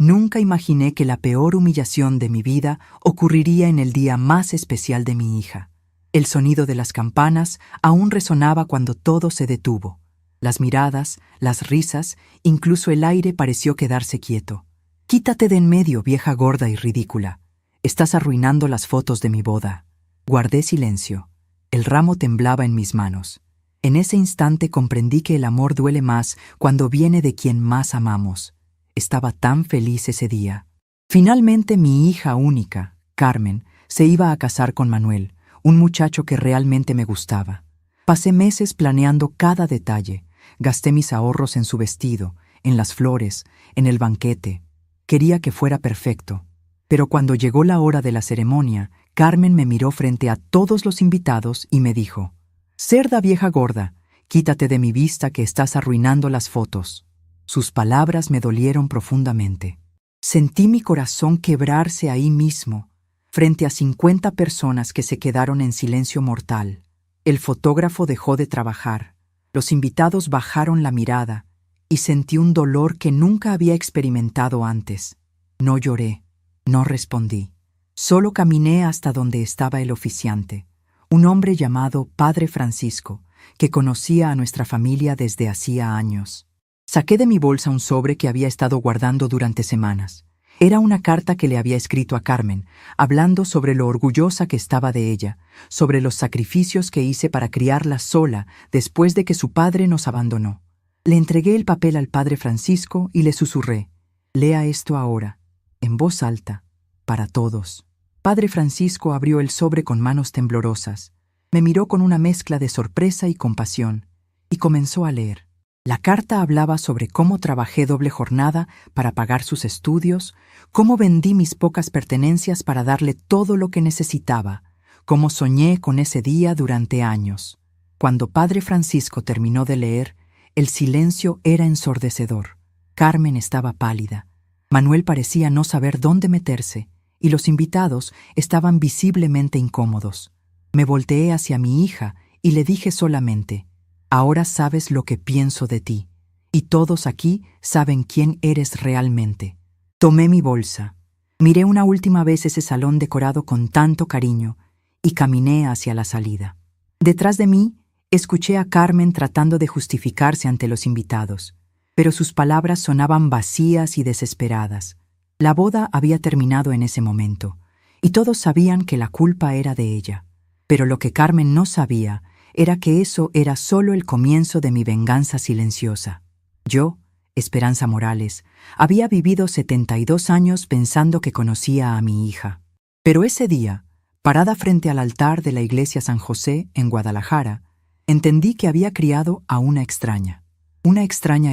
Nunca imaginé que la peor humillación de mi vida ocurriría en el día más especial de mi hija. El sonido de las campanas aún resonaba cuando todo se detuvo. Las miradas, las risas, incluso el aire pareció quedarse quieto. «Quítate de en medio, vieja gorda y ridícula. Estás arruinando las fotos de mi boda». Guardé silencio. El ramo temblaba en mis manos. En ese instante comprendí que el amor duele más cuando viene de quien más amamos. Estaba tan feliz ese día. Finalmente mi hija única, Carmen, se iba a casar con Manuel, un muchacho que realmente me gustaba. Pasé meses planeando cada detalle. Gasté mis ahorros en su vestido, en las flores, en el banquete. Quería que fuera perfecto. Pero cuando llegó la hora de la ceremonia, Carmen me miró frente a todos los invitados y me dijo: «Cerda vieja gorda, quítate de mi vista que estás arruinando las fotos». Sus palabras me dolieron profundamente. Sentí mi corazón quebrarse ahí mismo, frente a 50 personas que se quedaron en silencio mortal. El fotógrafo dejó de trabajar. Los invitados bajaron la mirada y sentí un dolor que nunca había experimentado antes. No lloré, no respondí. Solo caminé hasta donde estaba el oficiante, un hombre llamado Padre Francisco, que conocía a nuestra familia desde hacía años. Saqué de mi bolsa un sobre que había estado guardando durante semanas. Era una carta que le había escrito a Carmen, hablando sobre lo orgullosa que estaba de ella, sobre los sacrificios que hice para criarla sola después de que su padre nos abandonó. Le entregué el papel al Padre Francisco y le susurré: «Lea esto ahora, en voz alta, para todos». Padre Francisco abrió el sobre con manos temblorosas. Me miró con una mezcla de sorpresa y compasión y comenzó a leer. La carta hablaba sobre cómo trabajé doble jornada para pagar sus estudios, cómo vendí mis pocas pertenencias para darle todo lo que necesitaba, cómo soñé con ese día durante años. Cuando Padre Francisco terminó de leer, el silencio era ensordecedor. Carmen estaba pálida. Manuel parecía no saber dónde meterse, y los invitados estaban visiblemente incómodos. Me volteé hacia mi hija y le dije solamente: «Ahora sabes lo que pienso de ti, y todos aquí saben quién eres realmente». Tomé mi bolsa, miré una última vez ese salón decorado con tanto cariño y caminé hacia la salida. Detrás de mí, escuché a Carmen tratando de justificarse ante los invitados, pero sus palabras sonaban vacías y desesperadas. La boda había terminado en ese momento, y todos sabían que la culpa era de ella. Pero lo que Carmen no sabía era que eso era solo el comienzo de mi venganza silenciosa. Yo, Esperanza Morales, había vivido 72 años pensando que conocía a mi hija. Pero ese día, parada frente al altar de la iglesia San José en Guadalajara, entendí que había criado a una extraña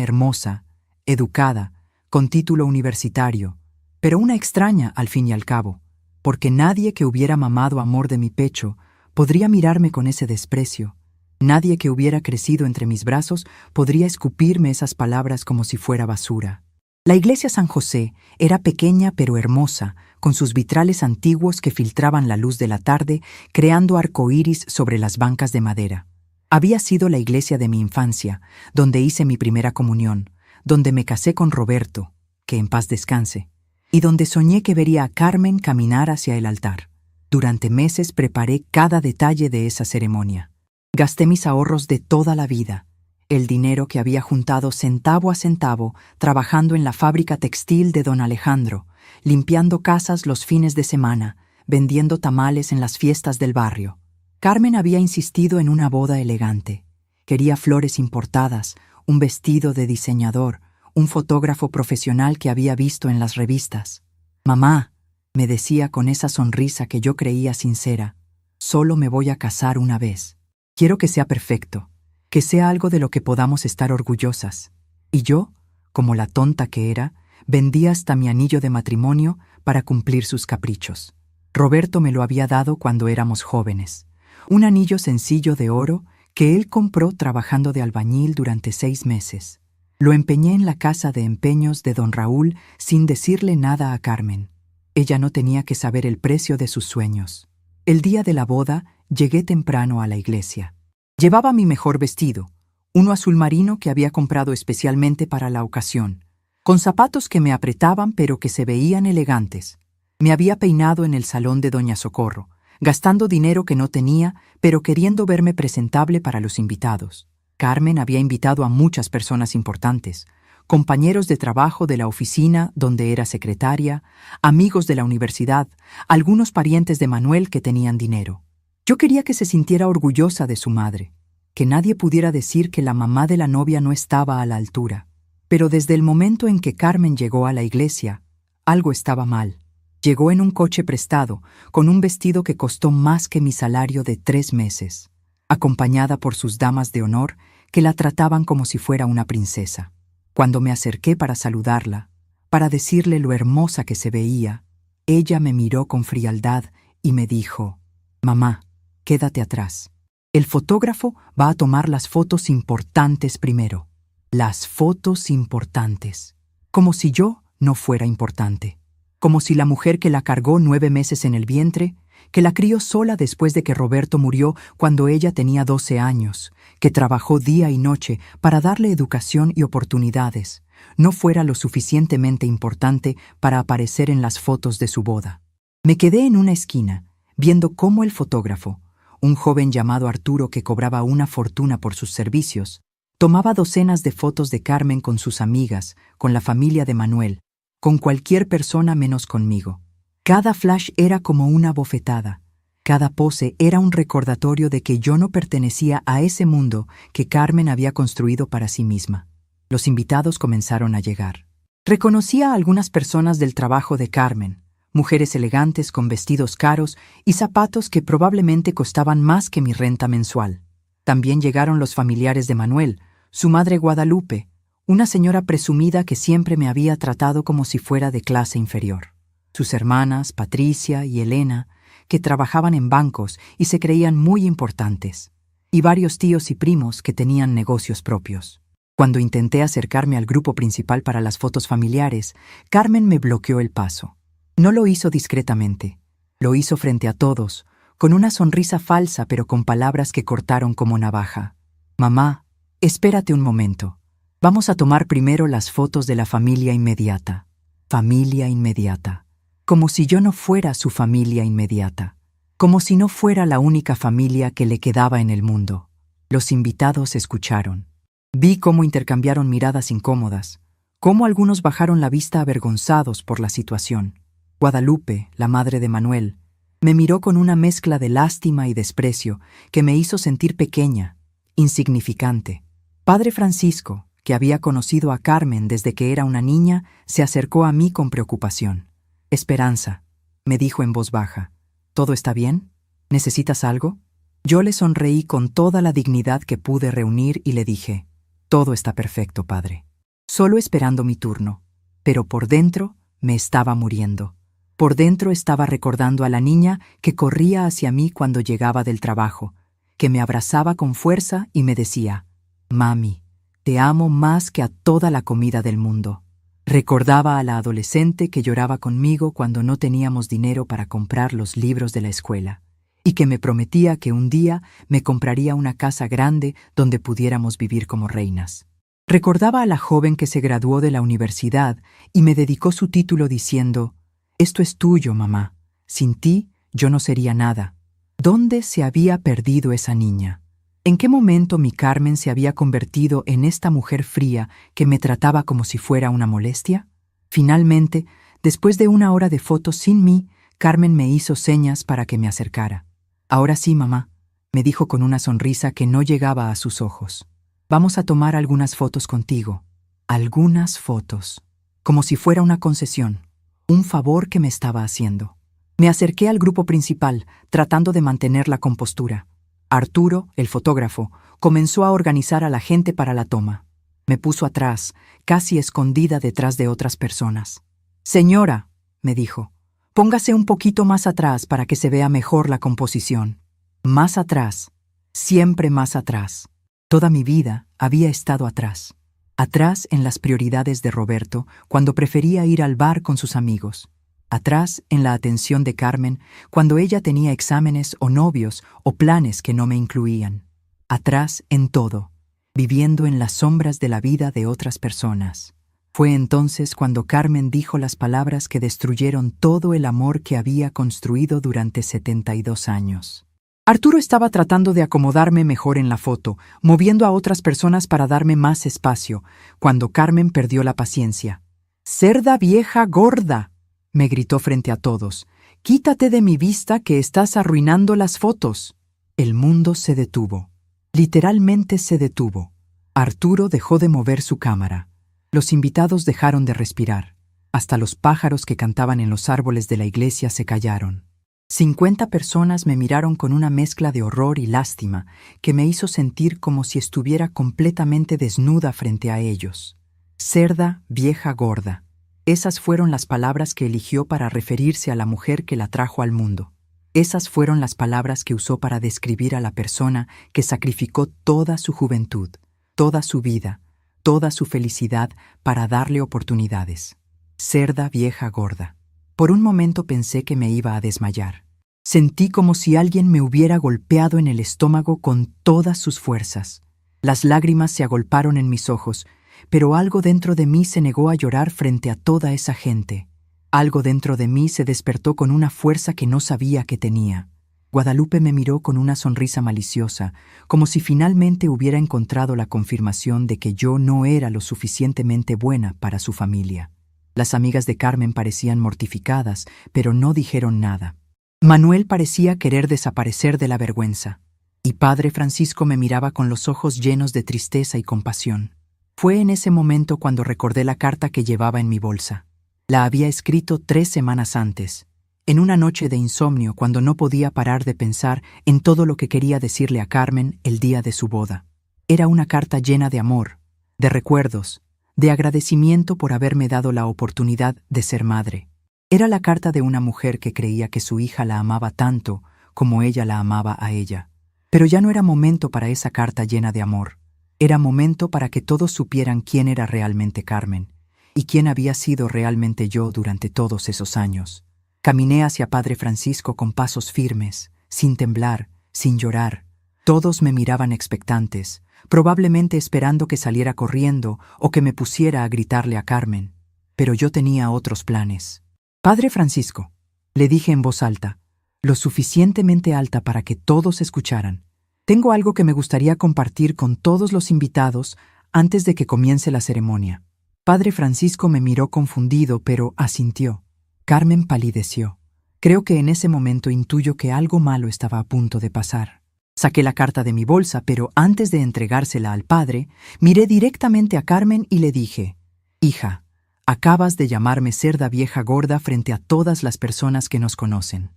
hermosa, educada, con título universitario, pero una extraña al fin y al cabo, porque nadie que hubiera mamado amor de mi pecho podría mirarme con ese desprecio. Nadie que hubiera crecido entre mis brazos podría escupirme esas palabras como si fuera basura. La iglesia San José era pequeña pero hermosa, con sus vitrales antiguos que filtraban la luz de la tarde, creando arcoíris sobre las bancas de madera. Había sido la iglesia de mi infancia, donde hice mi primera comunión, donde me casé con Roberto, que en paz descanse, y donde soñé que vería a Carmen caminar hacia el altar. Durante meses preparé cada detalle de esa ceremonia. Gasté mis ahorros de toda la vida, el dinero que había juntado centavo a centavo trabajando en la fábrica textil de don Alejandro, limpiando casas los fines de semana, vendiendo tamales en las fiestas del barrio. Carmen había insistido en una boda elegante. Quería flores importadas, un vestido de diseñador, un fotógrafo profesional que había visto en las revistas. «Mamá», me decía con esa sonrisa que yo creía sincera, «solo me voy a casar una vez. Quiero que sea perfecto, que sea algo de lo que podamos estar orgullosas». Y yo, como la tonta que era, vendí hasta mi anillo de matrimonio para cumplir sus caprichos. Roberto me lo había dado cuando éramos jóvenes. Un anillo sencillo de oro que él compró trabajando de albañil durante 6 meses. Lo empeñé en la casa de empeños de don Raúl sin decirle nada a Carmen. Ella no tenía que saber el precio de sus sueños. El día de la boda llegué temprano a la iglesia. Llevaba mi mejor vestido, uno azul marino que había comprado especialmente para la ocasión, con zapatos que me apretaban pero que se veían elegantes. Me había peinado en el salón de Doña Socorro, gastando dinero que no tenía, pero queriendo verme presentable para los invitados. Carmen había invitado a muchas personas importantes, compañeros de trabajo de la oficina donde era secretaria, amigos de la universidad, algunos parientes de Manuel que tenían dinero. Yo quería que se sintiera orgullosa de su madre, que nadie pudiera decir que la mamá de la novia no estaba a la altura. Pero desde el momento en que Carmen llegó a la iglesia, algo estaba mal. Llegó en un coche prestado, con un vestido que costó más que mi salario de 3 meses, acompañada por sus damas de honor que la trataban como si fuera una princesa. Cuando me acerqué para saludarla, para decirle lo hermosa que se veía, ella me miró con frialdad y me dijo: «Mamá, quédate atrás. El fotógrafo va a tomar las fotos importantes primero». Las fotos importantes. Como si yo no fuera importante. Como si la mujer que la cargó 9 meses en el vientre, que la crió sola después de que Roberto murió cuando ella tenía 12 años, que trabajó día y noche para darle educación y oportunidades, no fuera lo suficientemente importante para aparecer en las fotos de su boda. Me quedé en una esquina, viendo cómo el fotógrafo, un joven llamado Arturo que cobraba una fortuna por sus servicios, tomaba docenas de fotos de Carmen con sus amigas, con la familia de Manuel, con cualquier persona menos conmigo. Cada flash era como una bofetada. Cada pose era un recordatorio de que yo no pertenecía a ese mundo que Carmen había construido para sí misma. Los invitados comenzaron a llegar. Reconocía a algunas personas del trabajo de Carmen, mujeres elegantes con vestidos caros y zapatos que probablemente costaban más que mi renta mensual. También llegaron los familiares de Manuel, su madre Guadalupe, una señora presumida que siempre me había tratado como si fuera de clase inferior. Sus hermanas, Patricia y Elena, que trabajaban en bancos y se creían muy importantes, y varios tíos y primos que tenían negocios propios. Cuando intenté acercarme al grupo principal para las fotos familiares, Carmen me bloqueó el paso. No lo hizo discretamente, lo hizo frente a todos, con una sonrisa falsa pero con palabras que cortaron como navaja. «Mamá, espérate un momento. Vamos a tomar primero las fotos de la familia inmediata». Familia inmediata. Como si yo no fuera su familia inmediata. Como si no fuera la única familia que le quedaba en el mundo. Los invitados escucharon. Vi cómo intercambiaron miradas incómodas, cómo algunos bajaron la vista avergonzados por la situación. Guadalupe, la madre de Manuel, me miró con una mezcla de lástima y desprecio que me hizo sentir pequeña, insignificante. Padre Francisco, que había conocido a Carmen desde que era una niña, se acercó a mí con preocupación. «Esperanza», me dijo en voz baja, «¿todo está bien? ¿Necesitas algo?» Yo le sonreí con toda la dignidad que pude reunir y le dije: «Todo está perfecto, padre. Solo esperando mi turno». Pero por dentro me estaba muriendo. Por dentro estaba recordando a la niña que corría hacia mí cuando llegaba del trabajo, que me abrazaba con fuerza y me decía: «Mami, te amo más que a toda la comida del mundo». Recordaba a la adolescente que lloraba conmigo cuando no teníamos dinero para comprar los libros de la escuela, y que me prometía que un día me compraría una casa grande donde pudiéramos vivir como reinas. Recordaba a la joven que se graduó de la universidad y me dedicó su título diciendo: «Esto es tuyo, mamá. Sin ti, yo no sería nada». ¿Dónde se había perdido esa niña? ¿En qué momento mi Carmen se había convertido en esta mujer fría que me trataba como si fuera una molestia? Finalmente, después de 1 hora de fotos sin mí, Carmen me hizo señas para que me acercara. «Ahora sí, mamá», me dijo con una sonrisa que no llegaba a sus ojos. «Vamos a tomar algunas fotos contigo». Algunas fotos. Como si fuera una concesión, un favor que me estaba haciendo. Me acerqué al grupo principal, tratando de mantener la compostura. Arturo, el fotógrafo, comenzó a organizar a la gente para la toma. Me puso atrás, casi escondida detrás de otras personas. «Señora», me dijo, «póngase un poquito más atrás para que se vea mejor la composición». Más atrás, siempre más atrás. Toda mi vida había estado atrás. Atrás en las prioridades de Roberto, cuando prefería ir al bar con sus amigos. Atrás en la atención de Carmen, cuando ella tenía exámenes o novios o planes que no me incluían. Atrás en todo, viviendo en las sombras de la vida de otras personas. Fue entonces cuando Carmen dijo las palabras que destruyeron todo el amor que había construido durante 72 años. Arturo estaba tratando de acomodarme mejor en la foto, moviendo a otras personas para darme más espacio, cuando Carmen perdió la paciencia. «¡Cerda vieja gorda!», me gritó frente a todos. «¡Quítate de mi vista que estás arruinando las fotos!». El mundo se detuvo. Literalmente se detuvo. Arturo dejó de mover su cámara. Los invitados dejaron de respirar. Hasta los pájaros que cantaban en los árboles de la iglesia se callaron. 50 personas me miraron con una mezcla de horror y lástima que me hizo sentir como si estuviera completamente desnuda frente a ellos. «Cerda, vieja gorda». Esas fueron las palabras que eligió para referirse a la mujer que la trajo al mundo. Esas fueron las palabras que usó para describir a la persona que sacrificó toda su juventud, toda su vida, toda su felicidad para darle oportunidades. «Cerda, vieja gorda». Por un momento pensé que me iba a desmayar. Sentí como si alguien me hubiera golpeado en el estómago con todas sus fuerzas. Las lágrimas se agolparon en mis ojos, pero algo dentro de mí se negó a llorar frente a toda esa gente. Algo dentro de mí se despertó con una fuerza que no sabía que tenía. Guadalupe me miró con una sonrisa maliciosa, como si finalmente hubiera encontrado la confirmación de que yo no era lo suficientemente buena para su familia. Las amigas de Carmen parecían mortificadas, pero no dijeron nada. Manuel parecía querer desaparecer de la vergüenza, y Padre Francisco me miraba con los ojos llenos de tristeza y compasión. Fue en ese momento cuando recordé la carta que llevaba en mi bolsa. La había escrito 3 semanas antes, en una noche de insomnio cuando no podía parar de pensar en todo lo que quería decirle a Carmen el día de su boda. Era una carta llena de amor, de recuerdos, de agradecimiento por haberme dado la oportunidad de ser madre. Era la carta de una mujer que creía que su hija la amaba tanto como ella la amaba a ella. Pero ya no era momento para esa carta llena de amor. Era momento para que todos supieran quién era realmente Carmen y quién había sido realmente yo durante todos esos años. Caminé hacia Padre Francisco con pasos firmes, sin temblar, sin llorar. Todos me miraban expectantes, probablemente esperando que saliera corriendo o que me pusiera a gritarle a Carmen. Pero yo tenía otros planes. «Padre Francisco», le dije en voz alta, lo suficientemente alta para que todos escucharan. «Tengo algo que me gustaría compartir con todos los invitados antes de que comience la ceremonia». Padre Francisco me miró confundido, pero asintió. Carmen palideció. Creo que en ese momento intuyo que algo malo estaba a punto de pasar. Saqué la carta de mi bolsa, pero antes de entregársela al padre, miré directamente a Carmen y le dije: «Hija, acabas de llamarme cerda vieja gorda frente a todas las personas que nos conocen.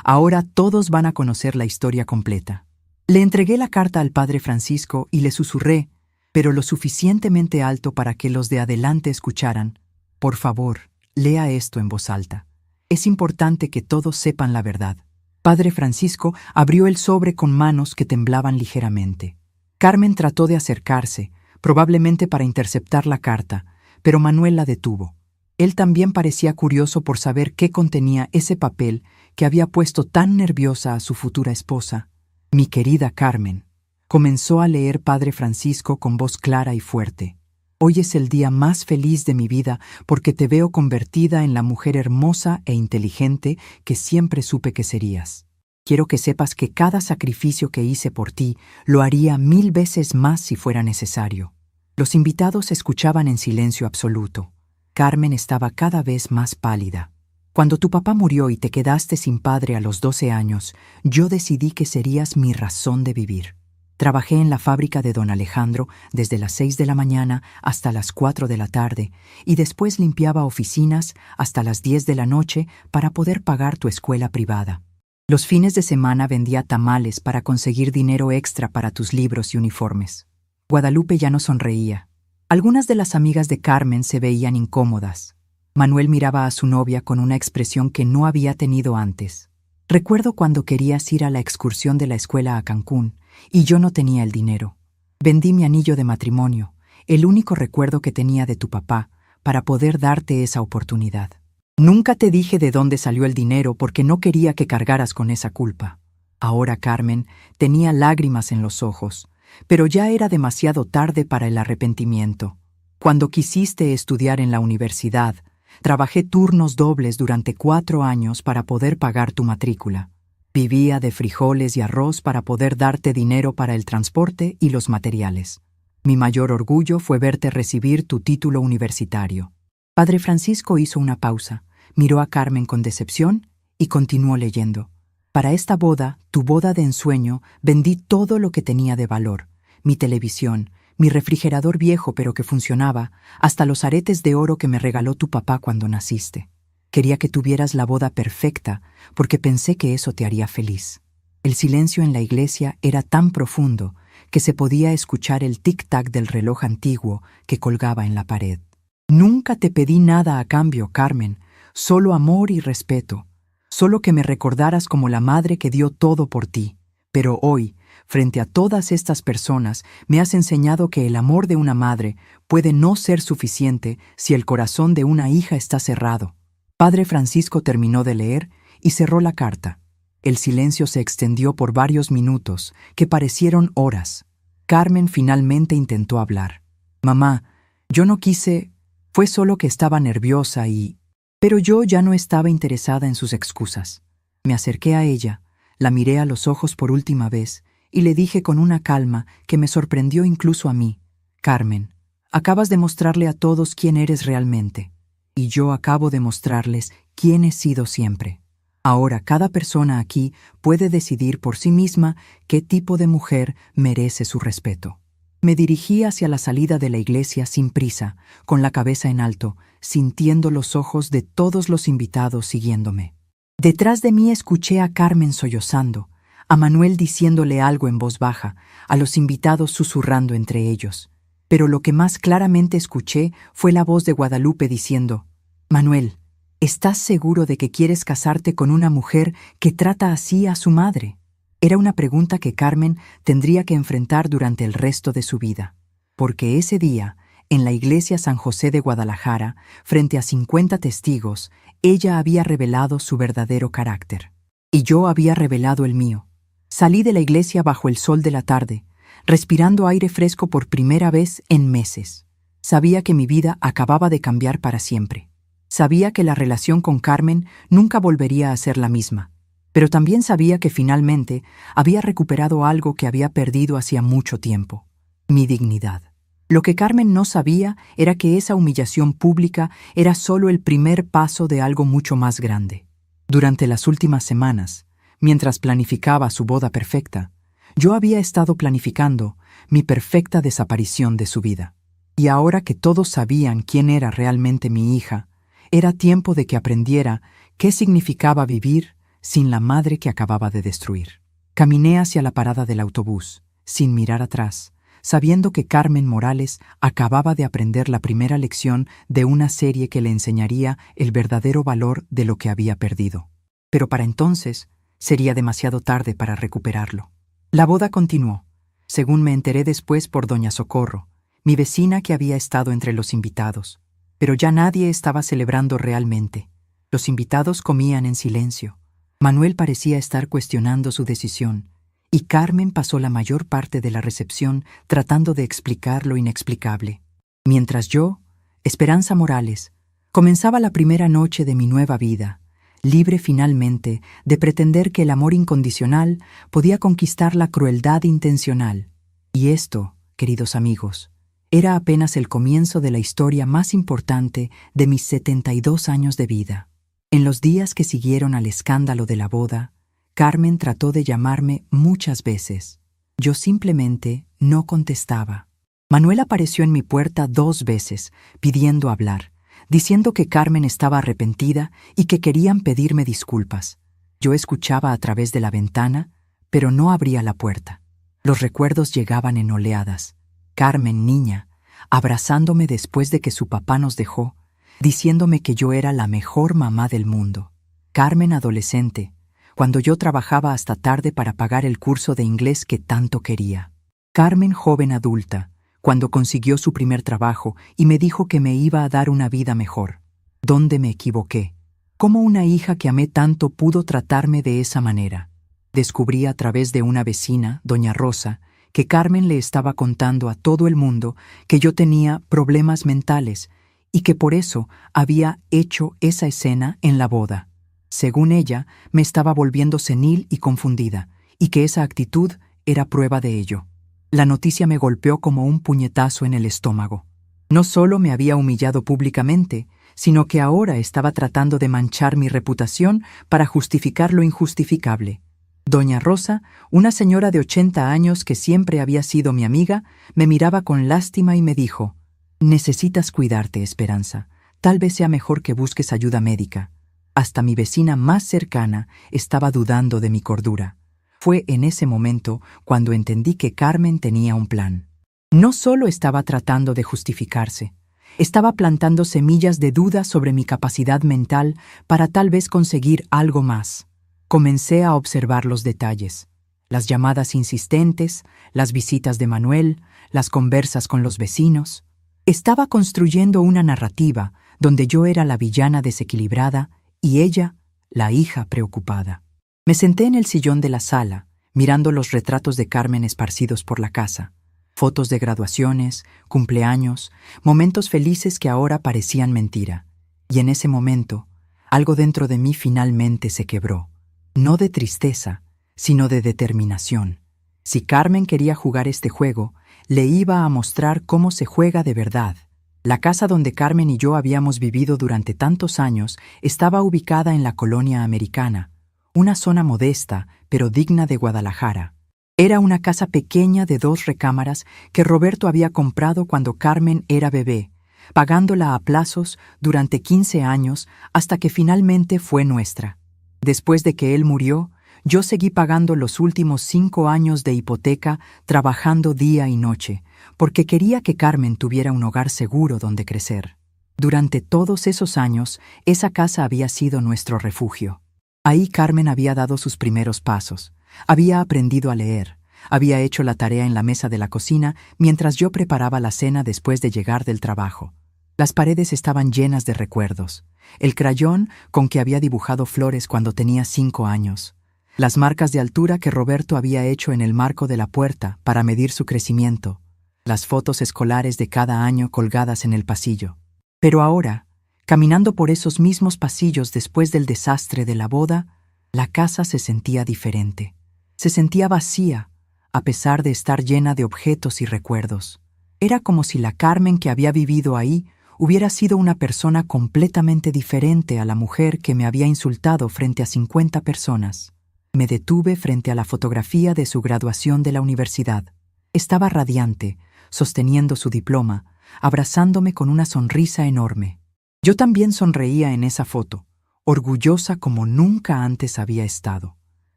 Ahora todos van a conocer la historia completa». Le entregué la carta al padre Francisco y le susurré, pero lo suficientemente alto para que los de adelante escucharan: «Por favor, lea esto en voz alta. Es importante que todos sepan la verdad». Padre Francisco abrió el sobre con manos que temblaban ligeramente. Carmen trató de acercarse, probablemente para interceptar la carta, pero Manuel la detuvo. Él también parecía curioso por saber qué contenía ese papel que había puesto tan nerviosa a su futura esposa. «Mi querida Carmen», comenzó a leer Padre Francisco con voz clara y fuerte. «Hoy es el día más feliz de mi vida porque te veo convertida en la mujer hermosa e inteligente que siempre supe que serías. Quiero que sepas que cada sacrificio que hice por ti lo haría 1000 veces más si fuera necesario». Los invitados escuchaban en silencio absoluto. Carmen estaba cada vez más pálida. «Cuando tu papá murió y te quedaste sin padre a los 12 años, yo decidí que serías mi razón de vivir. Trabajé en la fábrica de don Alejandro desde las 6 de la mañana hasta las 4 de la tarde y después limpiaba oficinas hasta las 10 de la noche para poder pagar tu escuela privada. Los fines de semana vendía tamales para conseguir dinero extra para tus libros y uniformes». Guadalupe ya no sonreía. Algunas de las amigas de Carmen se veían incómodas. Manuel miraba a su novia con una expresión que no había tenido antes. «Recuerdo cuando querías ir a la excursión de la escuela a Cancún y yo no tenía el dinero. Vendí mi anillo de matrimonio, el único recuerdo que tenía de tu papá, para poder darte esa oportunidad. Nunca te dije de dónde salió el dinero porque no quería que cargaras con esa culpa». Ahora Carmen tenía lágrimas en los ojos, pero ya era demasiado tarde para el arrepentimiento. Cuando quisiste estudiar en la universidad, trabajé turnos dobles durante 4 años para poder pagar tu matrícula. Vivía de frijoles y arroz para poder darte dinero para el transporte y los materiales. Mi mayor orgullo fue verte recibir tu título universitario. Padre Francisco hizo una pausa, miró a Carmen con decepción y continuó leyendo. Para esta boda, tu boda de ensueño, vendí todo lo que tenía de valor. Mi televisión, mi refrigerador viejo pero que funcionaba, hasta los aretes de oro que me regaló tu papá cuando naciste. Quería que tuvieras la boda perfecta, porque pensé que eso te haría feliz. El silencio en la iglesia era tan profundo que se podía escuchar el tic-tac del reloj antiguo que colgaba en la pared. Nunca te pedí nada a cambio, Carmen, solo amor y respeto, solo que me recordaras como la madre que dio todo por ti. Pero hoy, frente a todas estas personas, me has enseñado que el amor de una madre puede no ser suficiente si el corazón de una hija está cerrado. Padre Francisco terminó de leer y cerró la carta. El silencio se extendió por varios minutos, que parecieron horas. Carmen finalmente intentó hablar. Mamá, yo no quise, fue solo que estaba nerviosa y... Pero yo ya no estaba interesada en sus excusas. Me acerqué a ella, la miré a los ojos por última vez y le dije con una calma que me sorprendió incluso a mí: Carmen, acabas de mostrarle a todos quién eres realmente, y yo acabo de mostrarles quién he sido siempre. Ahora cada persona aquí puede decidir por sí misma qué tipo de mujer merece su respeto. Me dirigí hacia la salida de la iglesia sin prisa, con la cabeza en alto, sintiendo los ojos de todos los invitados siguiéndome. Detrás de mí escuché a Carmen sollozando, a Manuel diciéndole algo en voz baja, a los invitados susurrando entre ellos. Pero lo que más claramente escuché fue la voz de Guadalupe diciendo: Manuel, ¿estás seguro de que quieres casarte con una mujer que trata así a su madre? Era una pregunta que Carmen tendría que enfrentar durante el resto de su vida, porque ese día, en la iglesia San José de Guadalajara, frente a 50 testigos, ella había revelado su verdadero carácter. Y yo había revelado el mío. Salí de la iglesia bajo el sol de la tarde, respirando aire fresco por primera vez en meses. Sabía que mi vida acababa de cambiar para siempre. Sabía que la relación con Carmen nunca volvería a ser la misma. Pero también sabía que finalmente había recuperado algo que había perdido hacía mucho tiempo: mi dignidad. Lo que Carmen no sabía era que esa humillación pública era solo el primer paso de algo mucho más grande. Durante las últimas semanas, mientras planificaba su boda perfecta, yo había estado planificando mi perfecta desaparición de su vida. Y ahora que todos sabían quién era realmente mi hija, era tiempo de que aprendiera qué significaba vivir sin la madre que acababa de destruir. Caminé hacia la parada del autobús, sin mirar atrás, sabiendo que Carmen Morales acababa de aprender la primera lección de una serie que le enseñaría el verdadero valor de lo que había perdido. Pero para entonces sería demasiado tarde para recuperarlo. La boda continuó, según me enteré después por doña Socorro, mi vecina que había estado entre los invitados. Pero ya nadie estaba celebrando realmente. Los invitados comían en silencio. Manuel parecía estar cuestionando su decisión, y Carmen pasó la mayor parte de la recepción tratando de explicar lo inexplicable. Mientras yo, Esperanza Morales, comenzaba la primera noche de mi nueva vida, libre finalmente de pretender que el amor incondicional podía conquistar la crueldad intencional. Y esto, queridos amigos, era apenas el comienzo de la historia más importante de mis 72 años de vida. En los días que siguieron al escándalo de la boda, Carmen trató de llamarme muchas veces. Yo simplemente no contestaba. Manuel apareció en mi puerta 2 veces, pidiendo hablar, diciendo que Carmen estaba arrepentida y que querían pedirme disculpas. Yo escuchaba a través de la ventana, pero no abría la puerta. Los recuerdos llegaban en oleadas. Carmen, niña, abrazándome después de que su papá nos dejó, diciéndome que yo era la mejor mamá del mundo. Carmen adolescente, cuando yo trabajaba hasta tarde para pagar el curso de inglés que tanto quería. Carmen joven adulta, cuando consiguió su primer trabajo y me dijo que me iba a dar una vida mejor. ¿Dónde me equivoqué? ¿Cómo una hija que amé tanto pudo tratarme de esa manera? Descubrí a través de una vecina, doña Rosa, que Carmen le estaba contando a todo el mundo que yo tenía problemas mentales y que por eso había hecho esa escena en la boda. Según ella, me estaba volviendo senil y confundida, y que esa actitud era prueba de ello. La noticia me golpeó como un puñetazo en el estómago. No solo me había humillado públicamente, sino que ahora estaba tratando de manchar mi reputación para justificar lo injustificable. Doña Rosa, una señora de 80 años que siempre había sido mi amiga, me miraba con lástima y me dijo: «Necesitas cuidarte, Esperanza. Tal vez sea mejor que busques ayuda médica». Hasta mi vecina más cercana estaba dudando de mi cordura. Fue en ese momento cuando entendí que Carmen tenía un plan. No solo estaba tratando de justificarse, estaba plantando semillas de duda sobre mi capacidad mental para tal vez conseguir algo más. Comencé a observar los detalles: las llamadas insistentes, las visitas de Manuel, las conversas con los vecinos. Estaba construyendo una narrativa donde yo era la villana desequilibrada y ella, la hija preocupada. Me senté en el sillón de la sala, mirando los retratos de Carmen esparcidos por la casa. Fotos de graduaciones, cumpleaños, momentos felices que ahora parecían mentira. Y en ese momento, algo dentro de mí finalmente se quebró. No de tristeza, sino de determinación. Si Carmen quería jugar este juego, le iba a mostrar cómo se juega de verdad. La casa donde Carmen y yo habíamos vivido durante tantos años estaba ubicada en la colonia americana, una zona modesta pero digna de Guadalajara. Era una casa pequeña de 2 recámaras que Roberto había comprado cuando Carmen era bebé, pagándola a plazos durante 15 años hasta que finalmente fue nuestra. Después de que él murió, yo seguí pagando los últimos 5 años de hipoteca, trabajando día y noche, porque quería que Carmen tuviera un hogar seguro donde crecer. Durante todos esos años, esa casa había sido nuestro refugio. Ahí Carmen había dado sus primeros pasos, había aprendido a leer, había hecho la tarea en la mesa de la cocina mientras yo preparaba la cena después de llegar del trabajo. Las paredes estaban llenas de recuerdos. El crayón con que había dibujado flores cuando tenía 5 años. Las marcas de altura que Roberto había hecho en el marco de la puerta para medir su crecimiento. Las fotos escolares de cada año colgadas en el pasillo. Pero ahora, caminando por esos mismos pasillos después del desastre de la boda, la casa se sentía diferente. Se sentía vacía, a pesar de estar llena de objetos y recuerdos. Era como si la Carmen que había vivido ahí hubiera sido una persona completamente diferente a la mujer que me había insultado frente a 50 personas. Me detuve frente a la fotografía de su graduación de la universidad. Estaba radiante, sosteniendo su diploma, abrazándome con una sonrisa enorme. Yo también sonreía en esa foto, orgullosa como nunca antes había estado.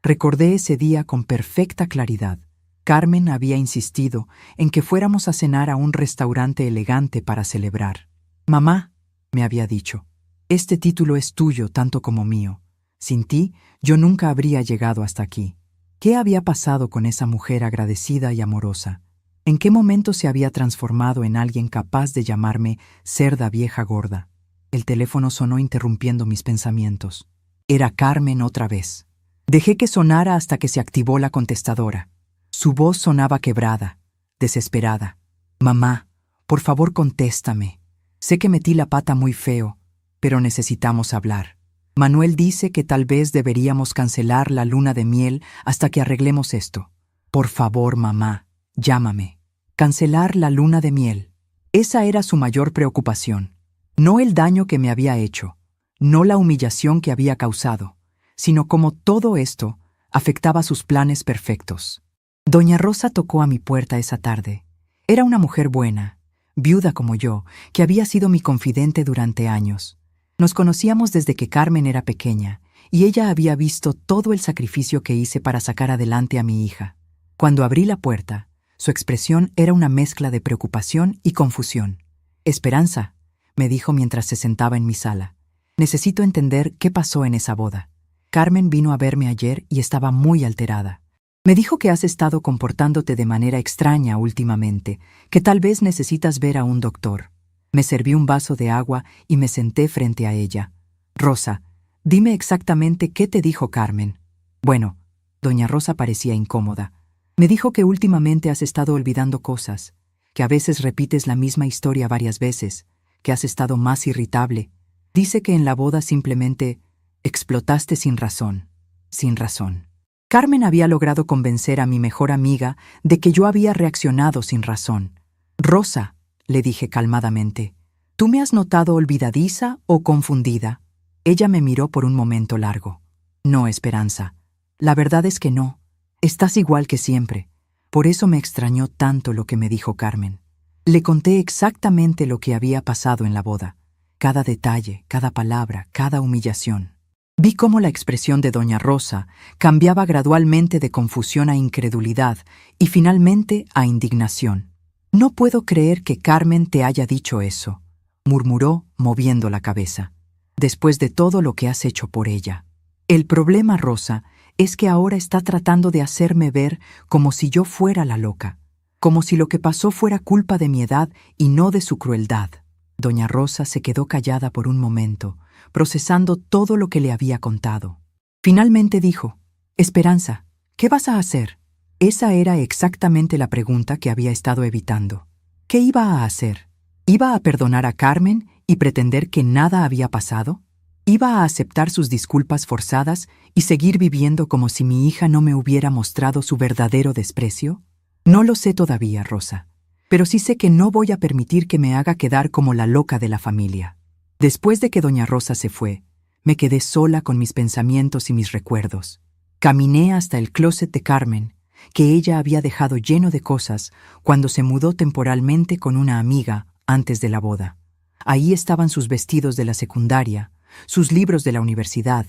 Recordé ese día con perfecta claridad. Carmen había insistido en que fuéramos a cenar a un restaurante elegante para celebrar. «Mamá», me había dicho, «este título es tuyo tanto como mío. Sin ti, yo nunca habría llegado hasta aquí». ¿Qué había pasado con esa mujer agradecida y amorosa? ¿En qué momento se había transformado en alguien capaz de llamarme cerda vieja gorda? El teléfono sonó interrumpiendo mis pensamientos. Era Carmen otra vez. Dejé que sonara hasta que se activó la contestadora. Su voz sonaba quebrada, desesperada. «Mamá, por favor contéstame. Sé que metí la pata muy feo, pero necesitamos hablar. Manuel dice que tal vez deberíamos cancelar la luna de miel hasta que arreglemos esto. Por favor, mamá, llámame». Cancelar la luna de miel. Esa era su mayor preocupación. No el daño que me había hecho, no la humillación que había causado, sino cómo todo esto afectaba sus planes perfectos. Doña Rosa tocó a mi puerta esa tarde. Era una mujer buena, viuda como yo, que había sido mi confidente durante años. Nos conocíamos desde que Carmen era pequeña, y ella había visto todo el sacrificio que hice para sacar adelante a mi hija. Cuando abrí la puerta, su expresión era una mezcla de preocupación y confusión. «Esperanza», me dijo mientras se sentaba en mi sala, «necesito entender qué pasó en esa boda. Carmen vino a verme ayer y estaba muy alterada. Me dijo que has estado comportándote de manera extraña últimamente, que tal vez necesitas ver a un doctor». Me serví un vaso de agua y me senté frente a ella. «Rosa, dime exactamente qué te dijo Carmen». Bueno, doña Rosa parecía incómoda. Me dijo que últimamente has estado olvidando cosas, que a veces repites la misma historia varias veces, que has estado más irritable. Dice que en la boda simplemente explotaste sin razón, sin razón. Carmen había logrado convencer a mi mejor amiga de que yo había reaccionado sin razón. Rosa, le dije calmadamente, ¿tú me has notado olvidadiza o confundida? Ella me miró por un momento largo. No, Esperanza. La verdad es que no. Estás igual que siempre. Por eso me extrañó tanto lo que me dijo Carmen. Le conté exactamente lo que había pasado en la boda. Cada detalle, cada palabra, cada humillación. Vi cómo la expresión de doña Rosa cambiaba gradualmente de confusión a incredulidad y finalmente a indignación. «No puedo creer que Carmen te haya dicho eso», murmuró moviendo la cabeza. «Después de todo lo que has hecho por ella. El problema, Rosa, es que ahora está tratando de hacerme ver como si yo fuera la loca, como si lo que pasó fuera culpa de mi edad y no de su crueldad». Doña Rosa se quedó callada por un momento, procesando todo lo que le había contado. Finalmente dijo, «Esperanza, ¿qué vas a hacer?» Esa era exactamente la pregunta que había estado evitando. ¿Qué iba a hacer? ¿Iba a perdonar a Carmen y pretender que nada había pasado? ¿Iba a aceptar sus disculpas forzadas y seguir viviendo como si mi hija no me hubiera mostrado su verdadero desprecio? No lo sé todavía, Rosa, pero sí sé que no voy a permitir que me haga quedar como la loca de la familia. Después de que doña Rosa se fue, me quedé sola con mis pensamientos y mis recuerdos. Caminé hasta el closet de Carmen, que ella había dejado lleno de cosas cuando se mudó temporalmente con una amiga antes de la boda. Ahí estaban sus vestidos de la secundaria, sus libros de la universidad,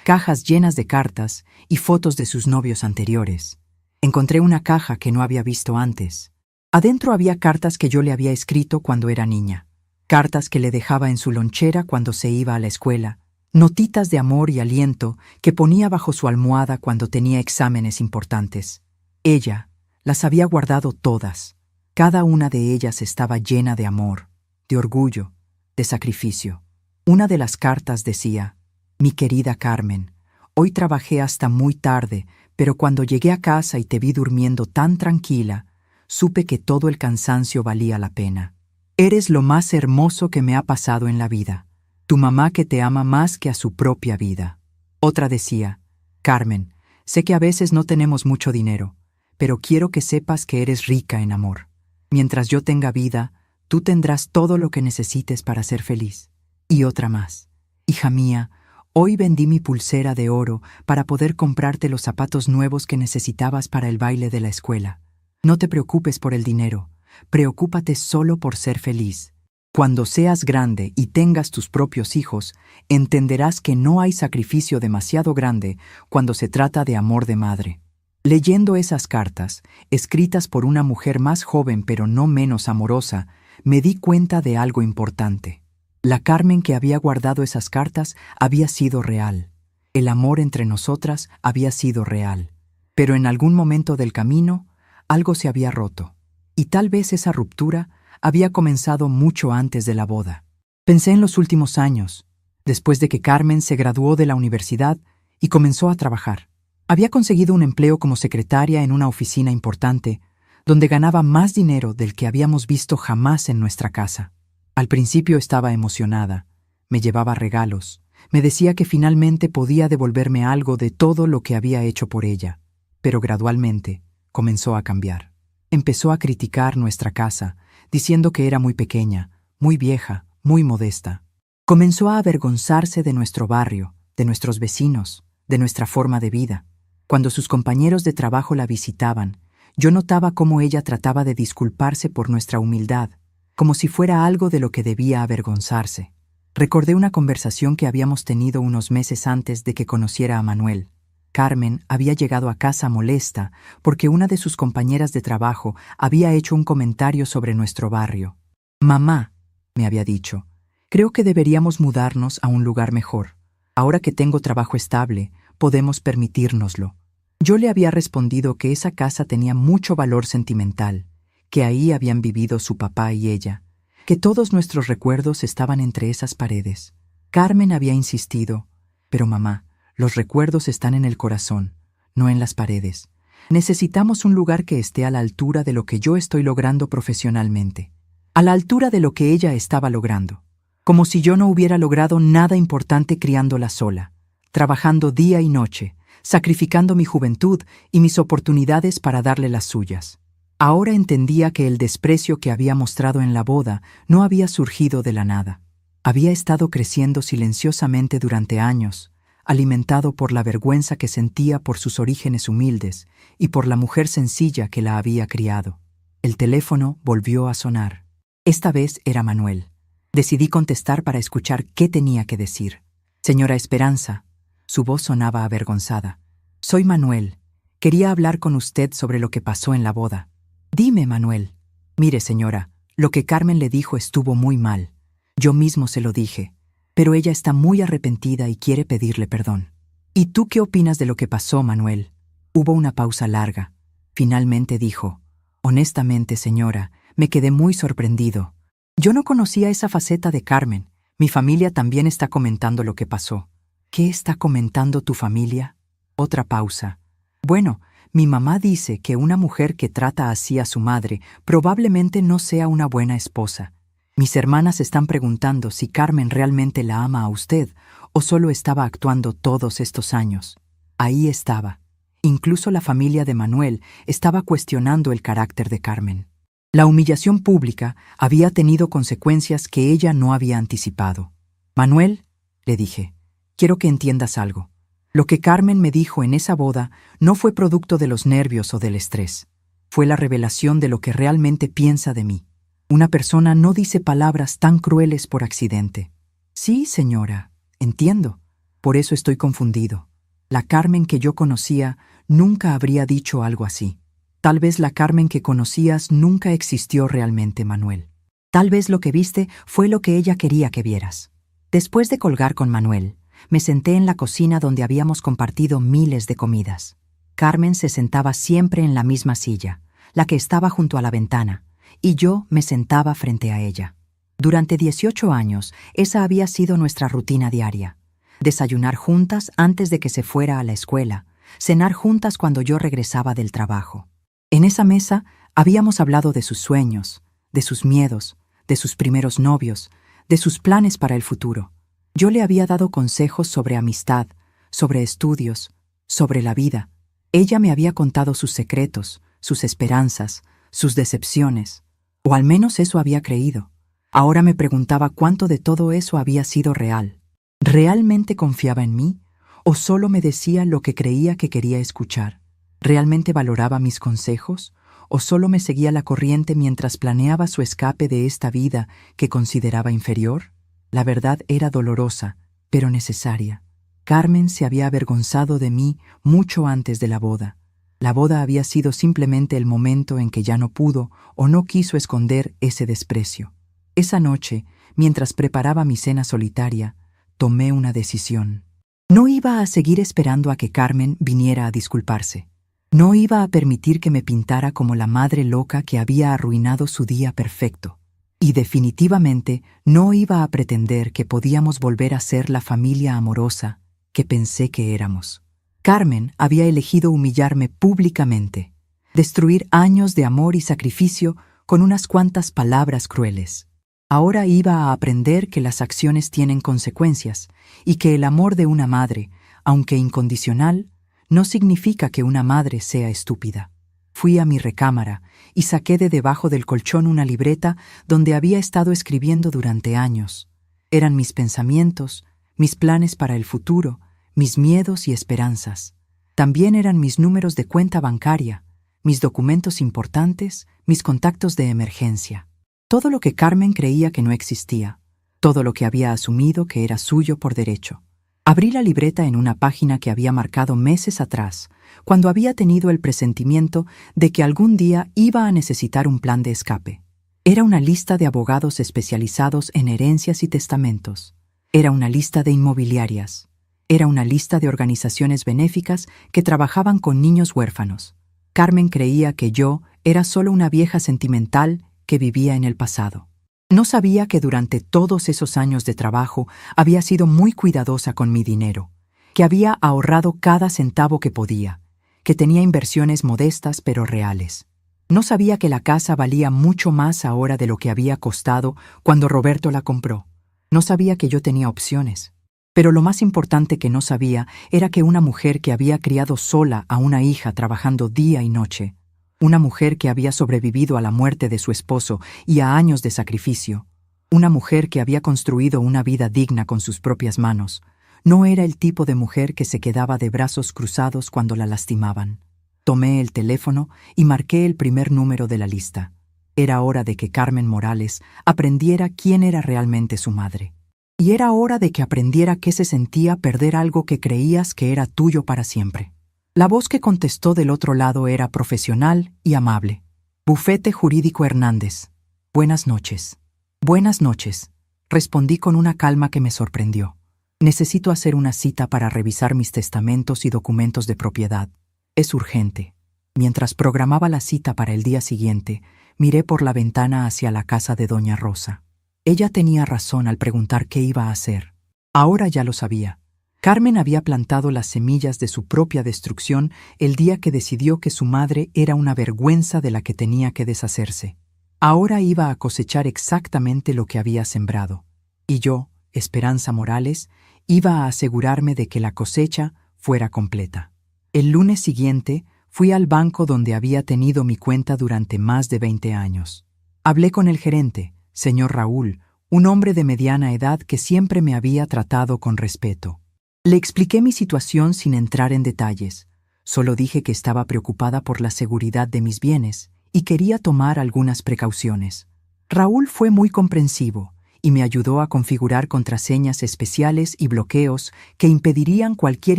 cajas llenas de cartas y fotos de sus novios anteriores. Encontré una caja que no había visto antes. Adentro había cartas que yo le había escrito cuando era niña. Cartas que le dejaba en su lonchera cuando se iba a la escuela, notitas de amor y aliento que ponía bajo su almohada cuando tenía exámenes importantes. Ella las había guardado todas. Cada una de ellas estaba llena de amor, de orgullo, de sacrificio. Una de las cartas decía, «Mi querida Carmen, hoy trabajé hasta muy tarde, pero cuando llegué a casa y te vi durmiendo tan tranquila, supe que todo el cansancio valía la pena. Eres lo más hermoso que me ha pasado en la vida. Tu mamá que te ama más que a su propia vida». Otra decía, «Carmen, sé que a veces no tenemos mucho dinero, pero quiero que sepas que eres rica en amor. Mientras yo tenga vida, tú tendrás todo lo que necesites para ser feliz». Y otra más, «Hija mía, hoy vendí mi pulsera de oro para poder comprarte los zapatos nuevos que necesitabas para el baile de la escuela. No te preocupes por el dinero. Preocúpate solo por ser feliz. Cuando seas grande y tengas tus propios hijos, entenderás que no hay sacrificio demasiado grande cuando se trata de amor de madre». Leyendo esas cartas, escritas por una mujer más joven pero no menos amorosa, me di cuenta de algo importante. La Carmen que había guardado esas cartas había sido real. El amor entre nosotras había sido real. Pero en algún momento del camino, algo se había roto. Y tal vez esa ruptura había comenzado mucho antes de la boda. Pensé en los últimos años, después de que Carmen se graduó de la universidad y comenzó a trabajar. Había conseguido un empleo como secretaria en una oficina importante, donde ganaba más dinero del que habíamos visto jamás en nuestra casa. Al principio estaba emocionada, me llevaba regalos, me decía que finalmente podía devolverme algo de todo lo que había hecho por ella, pero gradualmente comenzó a cambiar. Empezó a criticar nuestra casa, diciendo que era muy pequeña, muy vieja, muy modesta. Comenzó a avergonzarse de nuestro barrio, de nuestros vecinos, de nuestra forma de vida. Cuando sus compañeros de trabajo la visitaban, yo notaba cómo ella trataba de disculparse por nuestra humildad, como si fuera algo de lo que debía avergonzarse. Recordé una conversación que habíamos tenido unos meses antes de que conociera a Manuel. Carmen había llegado a casa molesta porque una de sus compañeras de trabajo había hecho un comentario sobre nuestro barrio. «Mamá», me había dicho, «creo que deberíamos mudarnos a un lugar mejor. Ahora que tengo trabajo estable, podemos permitírnoslo». Yo le había respondido que esa casa tenía mucho valor sentimental, que ahí habían vivido su papá y ella, que todos nuestros recuerdos estaban entre esas paredes. Carmen había insistido, «Pero mamá, los recuerdos están en el corazón, no en las paredes. Necesitamos un lugar que esté a la altura de lo que yo estoy logrando profesionalmente, a la altura de lo que ella estaba logrando, como si yo no hubiera logrado nada importante criándola sola, trabajando día y noche, sacrificando mi juventud y mis oportunidades para darle las suyas. Ahora entendía que el desprecio que había mostrado en la boda no había surgido de la nada. Había estado creciendo silenciosamente durante años, alimentado por la vergüenza que sentía por sus orígenes humildes y por la mujer sencilla que la había criado. El teléfono volvió a sonar. Esta vez era Manuel. Decidí contestar para escuchar qué tenía que decir. «Señora Esperanza», su voz sonaba avergonzada. «Soy Manuel. Quería hablar con usted sobre lo que pasó en la boda». «Dime, Manuel». «Mire, señora, lo que Carmen le dijo estuvo muy mal. Yo mismo se lo dije, pero ella está muy arrepentida y quiere pedirle perdón». «¿Y tú qué opinas de lo que pasó, Manuel?». Hubo una pausa larga. Finalmente dijo: «Honestamente, señora, me quedé muy sorprendido. Yo no conocía esa faceta de Carmen. Mi familia también está comentando lo que pasó». «¿Qué está comentando tu familia?». Otra pausa. «Bueno, mi mamá dice que una mujer que trata así a su madre probablemente no sea una buena esposa. Mis hermanas están preguntando si Carmen realmente la ama a usted o solo estaba actuando todos estos años». Ahí estaba. Incluso la familia de Manuel estaba cuestionando el carácter de Carmen. La humillación pública había tenido consecuencias que ella no había anticipado. «Manuel», le dije, «quiero que entiendas algo. Lo que Carmen me dijo en esa boda no fue producto de los nervios o del estrés. Fue la revelación de lo que realmente piensa de mí. Una persona no dice palabras tan crueles por accidente». «Sí, señora, entiendo. Por eso estoy confundido. La Carmen que yo conocía nunca habría dicho algo así. Tal vez la Carmen que conocías nunca existió realmente, Manuel. Tal vez lo que viste fue lo que ella quería que vieras». Después de colgar con Manuel, me senté en la cocina donde habíamos compartido miles de comidas. Carmen se sentaba siempre en la misma silla, la que estaba junto a la ventana, y yo me sentaba frente a ella. Durante 18 años, esa había sido nuestra rutina diaria. Desayunar juntas antes de que se fuera a la escuela, cenar juntas cuando yo regresaba del trabajo. En esa mesa habíamos hablado de sus sueños, de sus miedos, de sus primeros novios, de sus planes para el futuro. Yo le había dado consejos sobre amistad, sobre estudios, sobre la vida. Ella me había contado sus secretos, sus esperanzas, sus decepciones, o al menos eso había creído. Ahora me preguntaba cuánto de todo eso había sido real. ¿Realmente confiaba en mí? ¿O solo me decía lo que creía que quería escuchar? ¿Realmente valoraba mis consejos? ¿O solo me seguía la corriente mientras planeaba su escape de esta vida que consideraba inferior? La verdad era dolorosa, pero necesaria. Carmen se había avergonzado de mí mucho antes de la boda. La boda había sido simplemente el momento en que ya no pudo o no quiso esconder ese desprecio. Esa noche, mientras preparaba mi cena solitaria, tomé una decisión. No iba a seguir esperando a que Carmen viniera a disculparse. No iba a permitir que me pintara como la madre loca que había arruinado su día perfecto. Y definitivamente no iba a pretender que podíamos volver a ser la familia amorosa que pensé que éramos. Carmen había elegido humillarme públicamente, destruir años de amor y sacrificio con unas cuantas palabras crueles. Ahora iba a aprender que las acciones tienen consecuencias y que el amor de una madre, aunque incondicional, no significa que una madre sea estúpida. Fui a mi recámara y saqué de debajo del colchón una libreta donde había estado escribiendo durante años. Eran mis pensamientos, mis planes para el futuro, mis miedos y esperanzas. También eran mis números de cuenta bancaria, mis documentos importantes, mis contactos de emergencia. Todo lo que Carmen creía que no existía, todo lo que había asumido que era suyo por derecho. Abrí la libreta en una página que había marcado meses atrás, cuando había tenido el presentimiento de que algún día iba a necesitar un plan de escape. Era una lista de abogados especializados en herencias y testamentos. Era una lista de inmobiliarias. Era una lista de organizaciones benéficas que trabajaban con niños huérfanos. Carmen creía que yo era solo una vieja sentimental que vivía en el pasado. No sabía que durante todos esos años de trabajo había sido muy cuidadosa con mi dinero, que había ahorrado cada centavo que podía, que tenía inversiones modestas pero reales. No sabía que la casa valía mucho más ahora de lo que había costado cuando Roberto la compró. No sabía que yo tenía opciones. Pero lo más importante que no sabía era que una mujer que había criado sola a una hija trabajando día y noche, una mujer que había sobrevivido a la muerte de su esposo y a años de sacrificio, una mujer que había construido una vida digna con sus propias manos, no era el tipo de mujer que se quedaba de brazos cruzados cuando la lastimaban. Tomé el teléfono y marqué el primer número de la lista. Era hora de que Carmen Morales aprendiera quién era realmente su madre. Y era hora de que aprendiera qué se sentía perder algo que creías que era tuyo para siempre. La voz que contestó del otro lado era profesional y amable. Bufete Jurídico Hernández. Buenas noches. Buenas noches, respondí con una calma que me sorprendió. Necesito hacer una cita para revisar mis testamentos y documentos de propiedad. Es urgente. Mientras programaba la cita para el día siguiente, miré por la ventana hacia la casa de doña Rosa. Ella tenía razón al preguntar qué iba a hacer. Ahora ya lo sabía. Carmen había plantado las semillas de su propia destrucción el día que decidió que su madre era una vergüenza de la que tenía que deshacerse. Ahora iba a cosechar exactamente lo que había sembrado. Y yo, Esperanza Morales, iba a asegurarme de que la cosecha fuera completa. El lunes siguiente, fui al banco donde había tenido mi cuenta durante más de 20 años. Hablé con el gerente, señor Raúl, un hombre de mediana edad que siempre me había tratado con respeto. Le expliqué mi situación sin entrar en detalles. Solo dije que estaba preocupada por la seguridad de mis bienes y quería tomar algunas precauciones. Raúl fue muy comprensivo y me ayudó a configurar contraseñas especiales y bloqueos que impedirían cualquier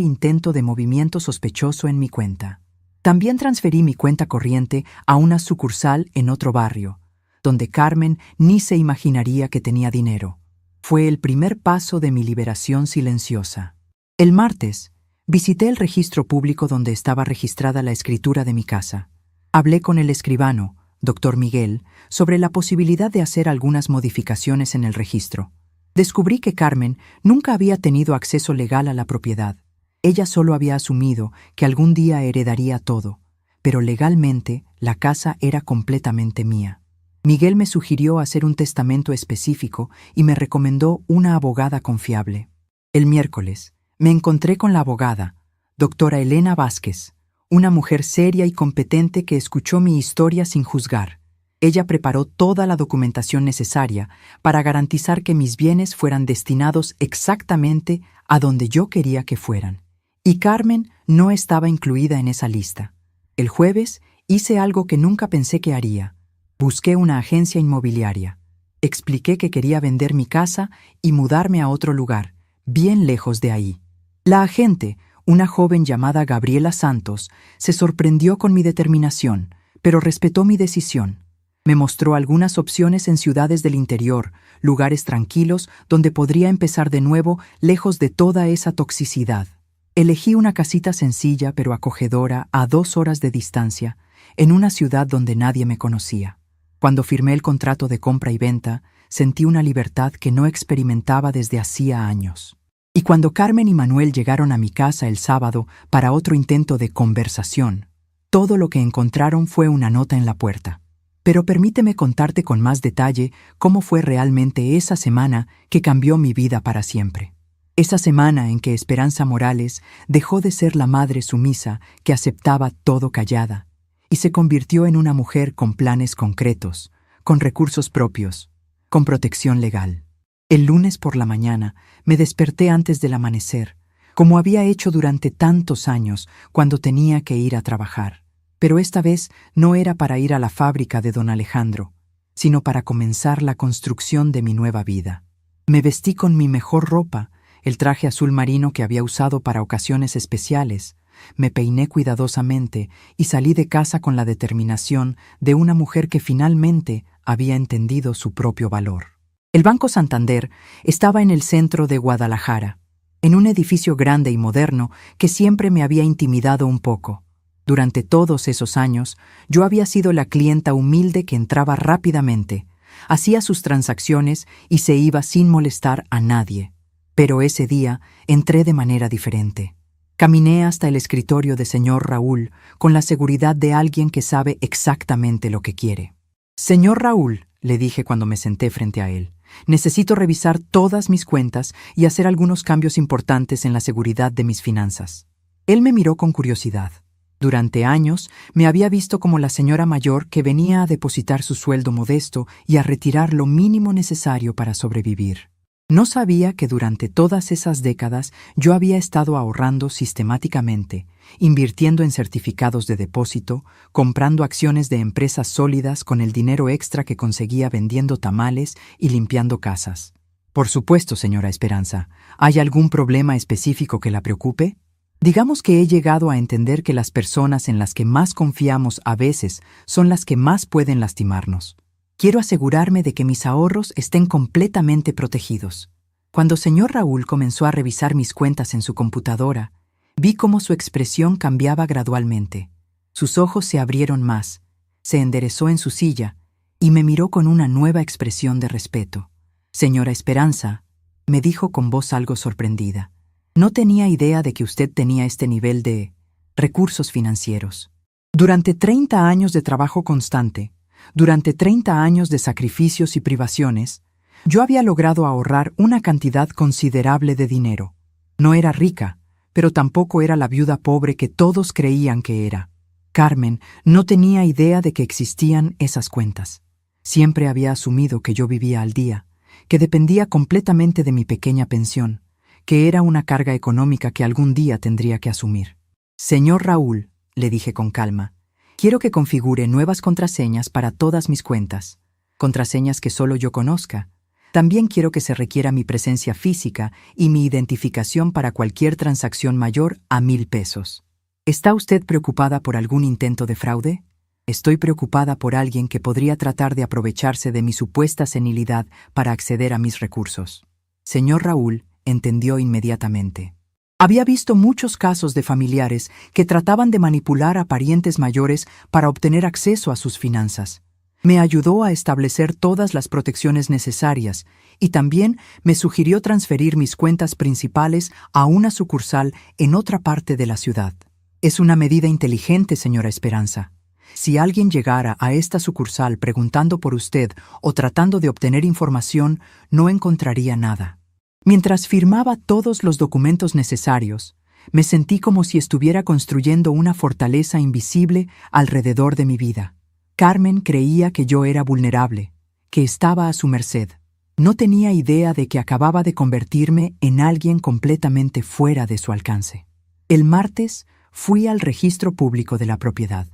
intento de movimiento sospechoso en mi cuenta. También transferí mi cuenta corriente a una sucursal en otro barrio, donde Carmen ni se imaginaría que tenía dinero. Fue el primer paso de mi liberación silenciosa. El martes, visité el registro público donde estaba registrada la escritura de mi casa. Hablé con el escribano, Dr. Miguel, sobre la posibilidad de hacer algunas modificaciones en el registro. Descubrí que Carmen nunca había tenido acceso legal a la propiedad. Ella solo había asumido que algún día heredaría todo, pero legalmente la casa era completamente mía. Miguel me sugirió hacer un testamento específico y me recomendó una abogada confiable. El miércoles, me encontré con la abogada, doctora Elena Vázquez, una mujer seria y competente que escuchó mi historia sin juzgar. Ella preparó toda la documentación necesaria para garantizar que mis bienes fueran destinados exactamente a donde yo quería que fueran. Y Carmen no estaba incluida en esa lista. El jueves hice algo que nunca pensé que haría. Busqué una agencia inmobiliaria. Expliqué que quería vender mi casa y mudarme a otro lugar, bien lejos de ahí. La agente, una joven llamada Gabriela Santos, se sorprendió con mi determinación, pero respetó mi decisión. Me mostró algunas opciones en ciudades del interior, lugares tranquilos donde podría empezar de nuevo lejos de toda esa toxicidad. Elegí una casita sencilla pero acogedora a 2 horas de distancia, en una ciudad donde nadie me conocía. Cuando firmé el contrato de compra y venta, sentí una libertad que no experimentaba desde hacía años. Y cuando Carmen y Manuel llegaron a mi casa el sábado para otro intento de conversación, todo lo que encontraron fue una nota en la puerta. Pero permíteme contarte con más detalle cómo fue realmente esa semana que cambió mi vida para siempre. Esa semana en que Esperanza Morales dejó de ser la madre sumisa que aceptaba todo callada y se convirtió en una mujer con planes concretos, con recursos propios, con protección legal. El lunes por la mañana me desperté antes del amanecer, como había hecho durante tantos años cuando tenía que ir a trabajar. Pero esta vez no era para ir a la fábrica de don Alejandro, sino para comenzar la construcción de mi nueva vida. Me vestí con mi mejor ropa, el traje azul marino que había usado para ocasiones especiales, me peiné cuidadosamente y salí de casa con la determinación de una mujer que finalmente había entendido su propio valor. El Banco Santander estaba en el centro de Guadalajara, en un edificio grande y moderno que siempre me había intimidado un poco. Durante todos esos años, yo había sido la clienta humilde que entraba rápidamente, hacía sus transacciones y se iba sin molestar a nadie. Pero ese día entré de manera diferente. Caminé hasta el escritorio de señor Raúl con la seguridad de alguien que sabe exactamente lo que quiere. Señor Raúl, le dije cuando me senté frente a él, necesito revisar todas mis cuentas y hacer algunos cambios importantes en la seguridad de mis finanzas. Él me miró con curiosidad. Durante años me había visto como la señora mayor que venía a depositar su sueldo modesto y a retirar lo mínimo necesario para sobrevivir. No sabía que durante todas esas décadas yo había estado ahorrando sistemáticamente, invirtiendo en certificados de depósito, comprando acciones de empresas sólidas con el dinero extra que conseguía vendiendo tamales y limpiando casas. Por supuesto, señora Esperanza, ¿hay algún problema específico que la preocupe? Digamos que he llegado a entender que las personas en las que más confiamos a veces son las que más pueden lastimarnos. Quiero asegurarme de que mis ahorros estén completamente protegidos. Cuando señor Raúl comenzó a revisar mis cuentas en su computadora, vi cómo su expresión cambiaba gradualmente. Sus ojos se abrieron más, se enderezó en su silla y me miró con una nueva expresión de respeto. Señora Esperanza, me dijo con voz algo sorprendida, no tenía idea de que usted tenía este nivel de recursos financieros. Durante 30 años de trabajo constante, durante 30 años de sacrificios y privaciones, yo había logrado ahorrar una cantidad considerable de dinero. No era rica, pero tampoco era la viuda pobre que todos creían que era. Carmen no tenía idea de que existían esas cuentas. Siempre había asumido que yo vivía al día, que dependía completamente de mi pequeña pensión, que era una carga económica que algún día tendría que asumir. Señor Raúl, le dije con calma, quiero que configure nuevas contraseñas para todas mis cuentas, contraseñas que solo yo conozca. También quiero que se requiera mi presencia física y mi identificación para cualquier transacción mayor a 1,000 pesos. ¿Está usted preocupada por algún intento de fraude? Estoy preocupada por alguien que podría tratar de aprovecharse de mi supuesta senilidad para acceder a mis recursos. Señor Raúl entendió inmediatamente. Había visto muchos casos de familiares que trataban de manipular a parientes mayores para obtener acceso a sus finanzas. Me ayudó a establecer todas las protecciones necesarias y también me sugirió transferir mis cuentas principales a una sucursal en otra parte de la ciudad. Es una medida inteligente, señora Esperanza. Si alguien llegara a esta sucursal preguntando por usted o tratando de obtener información, no encontraría nada. Mientras firmaba todos los documentos necesarios, me sentí como si estuviera construyendo una fortaleza invisible alrededor de mi vida. Carmen creía que yo era vulnerable, que estaba a su merced. No tenía idea de que acababa de convertirme en alguien completamente fuera de su alcance. El martes fui al registro público de la propiedad,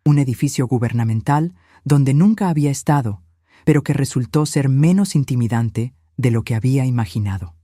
un edificio gubernamental donde nunca había estado, pero que resultó ser menos intimidante de lo que había imaginado.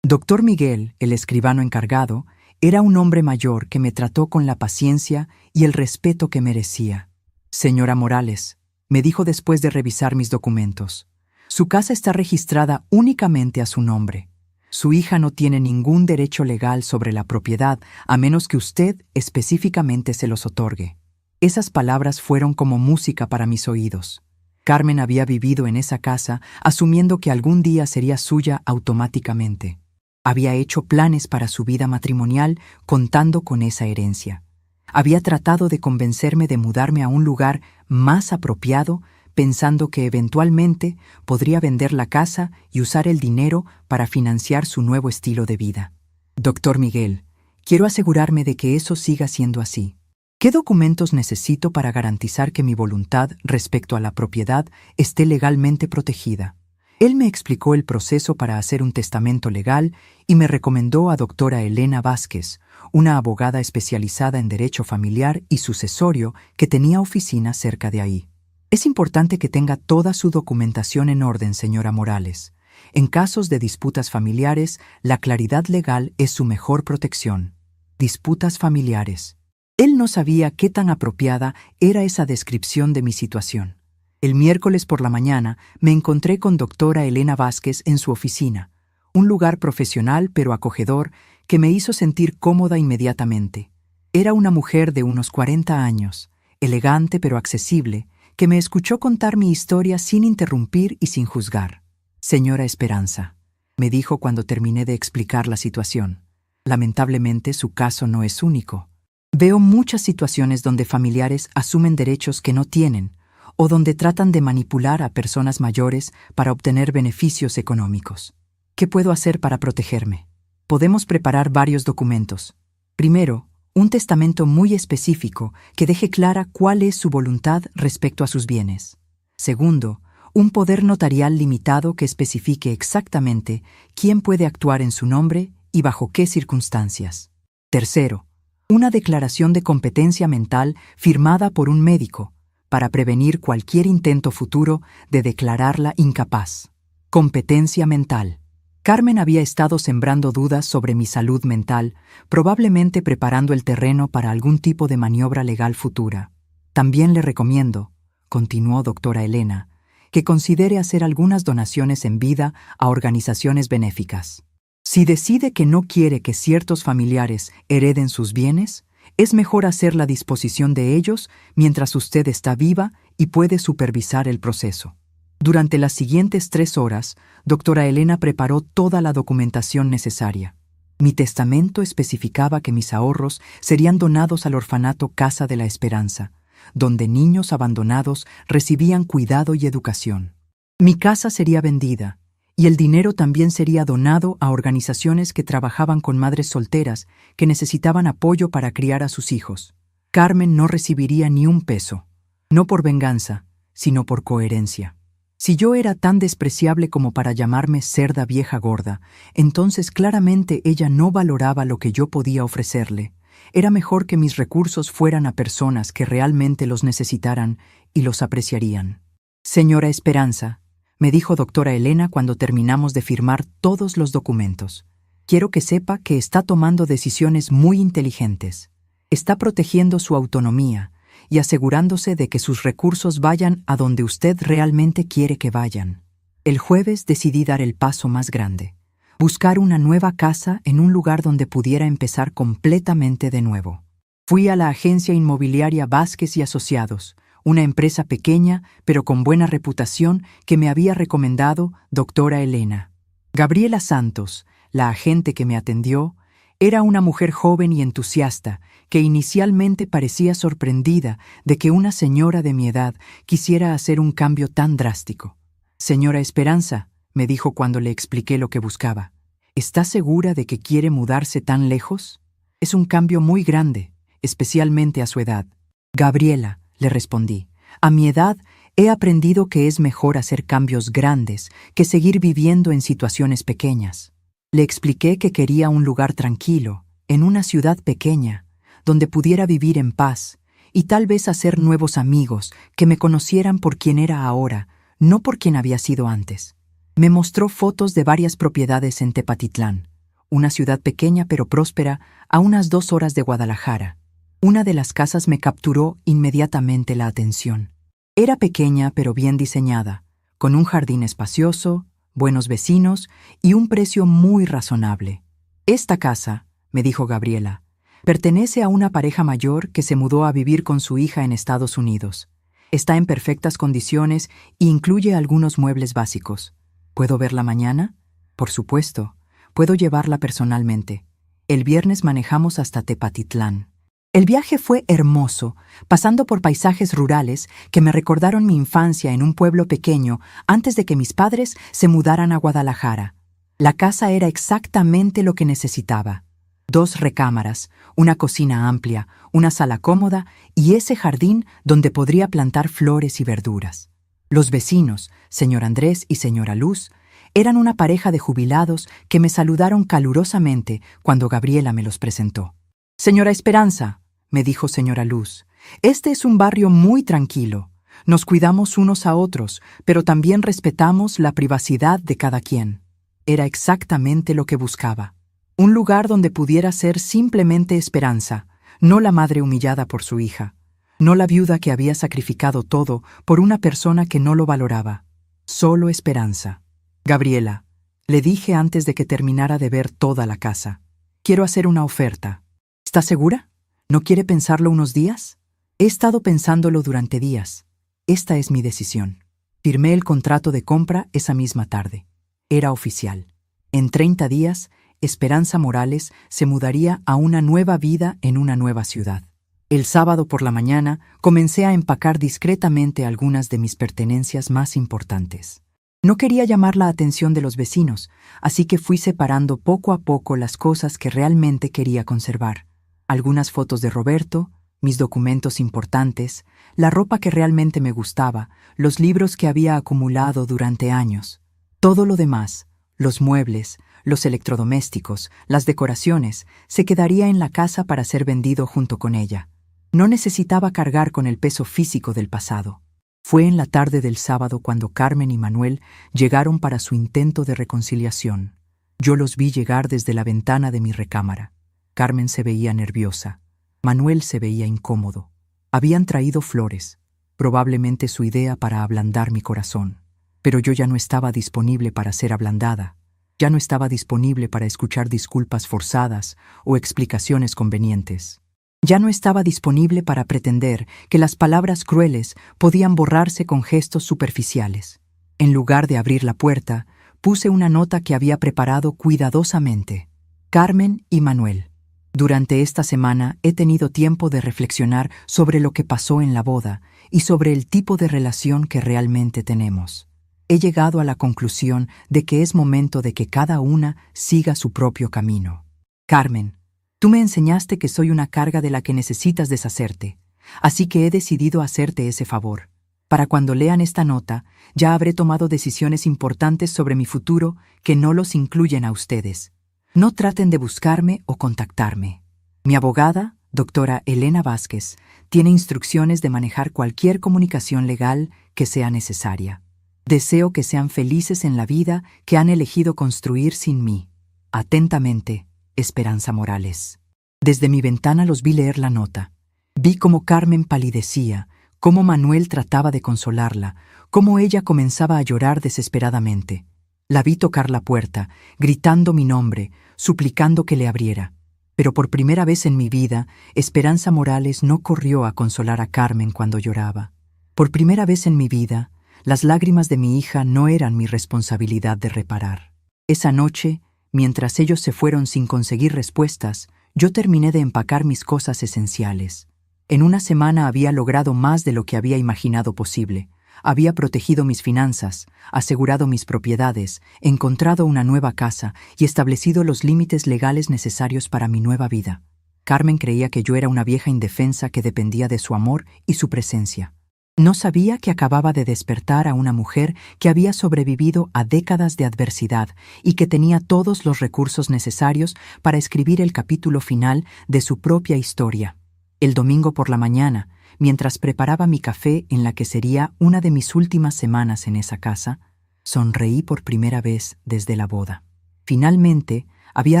Doctor Miguel, el escribano encargado, era un hombre mayor que me trató con la paciencia y el respeto que merecía. Señora Morales, me dijo después de revisar mis documentos, su casa está registrada únicamente a su nombre. Su hija no tiene ningún derecho legal sobre la propiedad a menos que usted específicamente se los otorgue. Esas palabras fueron como música para mis oídos. Carmen había vivido en esa casa asumiendo que algún día sería suya automáticamente. Había hecho planes para su vida matrimonial contando con esa herencia. Había tratado de convencerme de mudarme a un lugar más apropiado, pensando que eventualmente podría vender la casa y usar el dinero para financiar su nuevo estilo de vida. Doctor Miguel, quiero asegurarme de que eso siga siendo así. ¿Qué documentos necesito para garantizar que mi voluntad respecto a la propiedad esté legalmente protegida? Él me explicó el proceso para hacer un testamento legal y me recomendó a doctora Elena Vázquez, una abogada especializada en derecho familiar y sucesorio que tenía oficina cerca de ahí. Es importante que tenga toda su documentación en orden, señora Morales. En casos de disputas familiares, la claridad legal es su mejor protección. Disputas familiares. Él no sabía qué tan apropiada era esa descripción de mi situación. El miércoles por la mañana me encontré con doctora Elena Vázquez en su oficina, un lugar profesional pero acogedor que me hizo sentir cómoda inmediatamente. Era una mujer de unos 40 años, elegante pero accesible, que me escuchó contar mi historia sin interrumpir y sin juzgar. Señora Esperanza, me dijo cuando terminé de explicar la situación, Lamentablemente, su caso no es único. Veo muchas situaciones donde familiares asumen derechos que no tienen o donde tratan de manipular a personas mayores para obtener beneficios económicos. ¿Qué puedo hacer para protegerme? Podemos preparar varios documentos. Primero, un testamento muy específico que deje clara cuál es su voluntad respecto a sus bienes. Segundo, un poder notarial limitado que especifique exactamente quién puede actuar en su nombre y bajo qué circunstancias. Tercero, una declaración de competencia mental firmada por un médico para prevenir cualquier intento futuro de declararla incapaz. Competencia mental. Carmen había estado sembrando dudas sobre mi salud mental, probablemente preparando el terreno para algún tipo de maniobra legal futura. También le recomiendo, continuó doctora Elena, que considere hacer algunas donaciones en vida a organizaciones benéficas. Si decide que no quiere que ciertos familiares hereden sus bienes, es mejor hacer la disposición de ellos mientras usted está viva y puede supervisar el proceso. Durante las siguientes 3 horas, doctora Elena preparó toda la documentación necesaria. Mi testamento especificaba que mis ahorros serían donados al orfanato Casa de la Esperanza, donde niños abandonados recibían cuidado y educación. Mi casa sería vendida, y el dinero también sería donado a organizaciones que trabajaban con madres solteras que necesitaban apoyo para criar a sus hijos. Carmen no recibiría ni un peso, no por venganza, sino por coherencia. Si yo era tan despreciable como para llamarme cerda vieja gorda, entonces claramente ella no valoraba lo que yo podía ofrecerle. Era mejor que mis recursos fueran a personas que realmente los necesitaran y los apreciarían. Señora Esperanza, me dijo doctora Elena cuando terminamos de firmar todos los documentos. Quiero que sepa que está tomando decisiones muy inteligentes. Está protegiendo su autonomía y asegurándose de que sus recursos vayan a donde usted realmente quiere que vayan. El jueves decidí dar el paso más grande. Buscar una nueva casa en un lugar donde pudiera empezar completamente de nuevo. Fui a la agencia inmobiliaria Vázquez y Asociados, una empresa pequeña pero con buena reputación que me había recomendado doctora Elena. Gabriela Santos, la agente que me atendió, era una mujer joven y entusiasta que inicialmente parecía sorprendida de que una señora de mi edad quisiera hacer un cambio tan drástico. Señora Esperanza, me dijo cuando le expliqué lo que buscaba, ¿está segura de que quiere mudarse tan lejos? Es un cambio muy grande, especialmente a su edad. Gabriela, le respondí, a mi edad he aprendido que es mejor hacer cambios grandes que seguir viviendo en situaciones pequeñas. Le expliqué que quería un lugar tranquilo, en una ciudad pequeña, donde pudiera vivir en paz y tal vez hacer nuevos amigos que me conocieran por quien era ahora, no por quien había sido antes. Me mostró fotos de varias propiedades en Tepatitlán, una ciudad pequeña pero próspera a unas 2 horas de Guadalajara. Una de las casas me capturó inmediatamente la atención. Era pequeña pero bien diseñada, con un jardín espacioso, buenos vecinos y un precio muy razonable. Esta casa, me dijo Gabriela, pertenece a una pareja mayor que se mudó a vivir con su hija en Estados Unidos. Está en perfectas condiciones e incluye algunos muebles básicos. ¿Puedo verla mañana? Por supuesto. Puedo llevarla personalmente. El viernes manejamos hasta Tepatitlán. El viaje fue hermoso, pasando por paisajes rurales que me recordaron mi infancia en un pueblo pequeño antes de que mis padres se mudaran a Guadalajara. La casa era exactamente lo que necesitaba. 2 recámaras, una cocina amplia, una sala cómoda y ese jardín donde podría plantar flores y verduras. Los vecinos, señor Andrés y señora Luz, eran una pareja de jubilados que me saludaron calurosamente cuando Gabriela me los presentó. Señora Esperanza, me dijo señora Luz, este es un barrio muy tranquilo. Nos cuidamos unos a otros, pero también respetamos la privacidad de cada quien. Era exactamente lo que buscaba. Un lugar donde pudiera ser simplemente Esperanza, no la madre humillada por su hija, no la viuda que había sacrificado todo por una persona que no lo valoraba. Solo Esperanza. Gabriela, le dije antes de que terminara de ver toda la casa, quiero hacer una oferta. ¿Está segura? ¿No quiere pensarlo unos días? He estado pensándolo durante días. Esta es mi decisión. Firmé el contrato de compra esa misma tarde. Era oficial. En 30 días Esperanza Morales se mudaría a una nueva vida en una nueva ciudad. El sábado por la mañana comencé a empacar discretamente algunas de mis pertenencias más importantes. No quería llamar la atención de los vecinos, así que fui separando poco a poco las cosas que realmente quería conservar. Algunas fotos de Roberto, mis documentos importantes, la ropa que realmente me gustaba, los libros que había acumulado durante años. Todo lo demás, los muebles, los electrodomésticos, las decoraciones, se quedaría en la casa para ser vendido junto con ella. No necesitaba cargar con el peso físico del pasado. Fue en la tarde del sábado cuando Carmen y Manuel llegaron para su intento de reconciliación. Yo los vi llegar desde la ventana de mi recámara. Carmen se veía nerviosa. Manuel se veía incómodo. Habían traído flores, probablemente su idea para ablandar mi corazón. Pero yo ya no estaba disponible para ser ablandada. Ya no estaba disponible para escuchar disculpas forzadas o explicaciones convenientes. Ya no estaba disponible para pretender que las palabras crueles podían borrarse con gestos superficiales. En lugar de abrir la puerta, puse una nota que había preparado cuidadosamente. Carmen y Manuel. Durante esta semana he tenido tiempo de reflexionar sobre lo que pasó en la boda y sobre el tipo de relación que realmente tenemos. He llegado a la conclusión de que es momento de que cada una siga su propio camino. Carmen, tú me enseñaste que soy una carga de la que necesitas deshacerte, así que he decidido hacerte ese favor. Para cuando lean esta nota, ya habré tomado decisiones importantes sobre mi futuro que no los incluyen a ustedes. No traten de buscarme o contactarme. Mi abogada, doctora Elena Vázquez, tiene instrucciones de manejar cualquier comunicación legal que sea necesaria. Deseo que sean felices en la vida que han elegido construir sin mí. Atentamente, Esperanza Morales. Desde mi ventana los vi leer la nota. Vi cómo Carmen palidecía, cómo Manuel trataba de consolarla, cómo ella comenzaba a llorar desesperadamente. La vi tocar la puerta, gritando mi nombre, suplicando que le abriera. Pero por primera vez en mi vida, Esperanza Morales no corrió a consolar a Carmen cuando lloraba. Por primera vez en mi vida, las lágrimas de mi hija no eran mi responsabilidad de reparar. Esa noche, mientras ellos se fueron sin conseguir respuestas, yo terminé de empacar mis cosas esenciales. En una semana había logrado más de lo que había imaginado posible. Había protegido mis finanzas, asegurado mis propiedades, encontrado una nueva casa y establecido los límites legales necesarios para mi nueva vida. Carmen creía que yo era una vieja indefensa que dependía de su amor y su presencia. No sabía que acababa de despertar a una mujer que había sobrevivido a décadas de adversidad y que tenía todos los recursos necesarios para escribir el capítulo final de su propia historia. El domingo por la mañana, mientras preparaba mi café en la que sería una de mis últimas semanas en esa casa, sonreí por primera vez desde la boda. Finalmente, había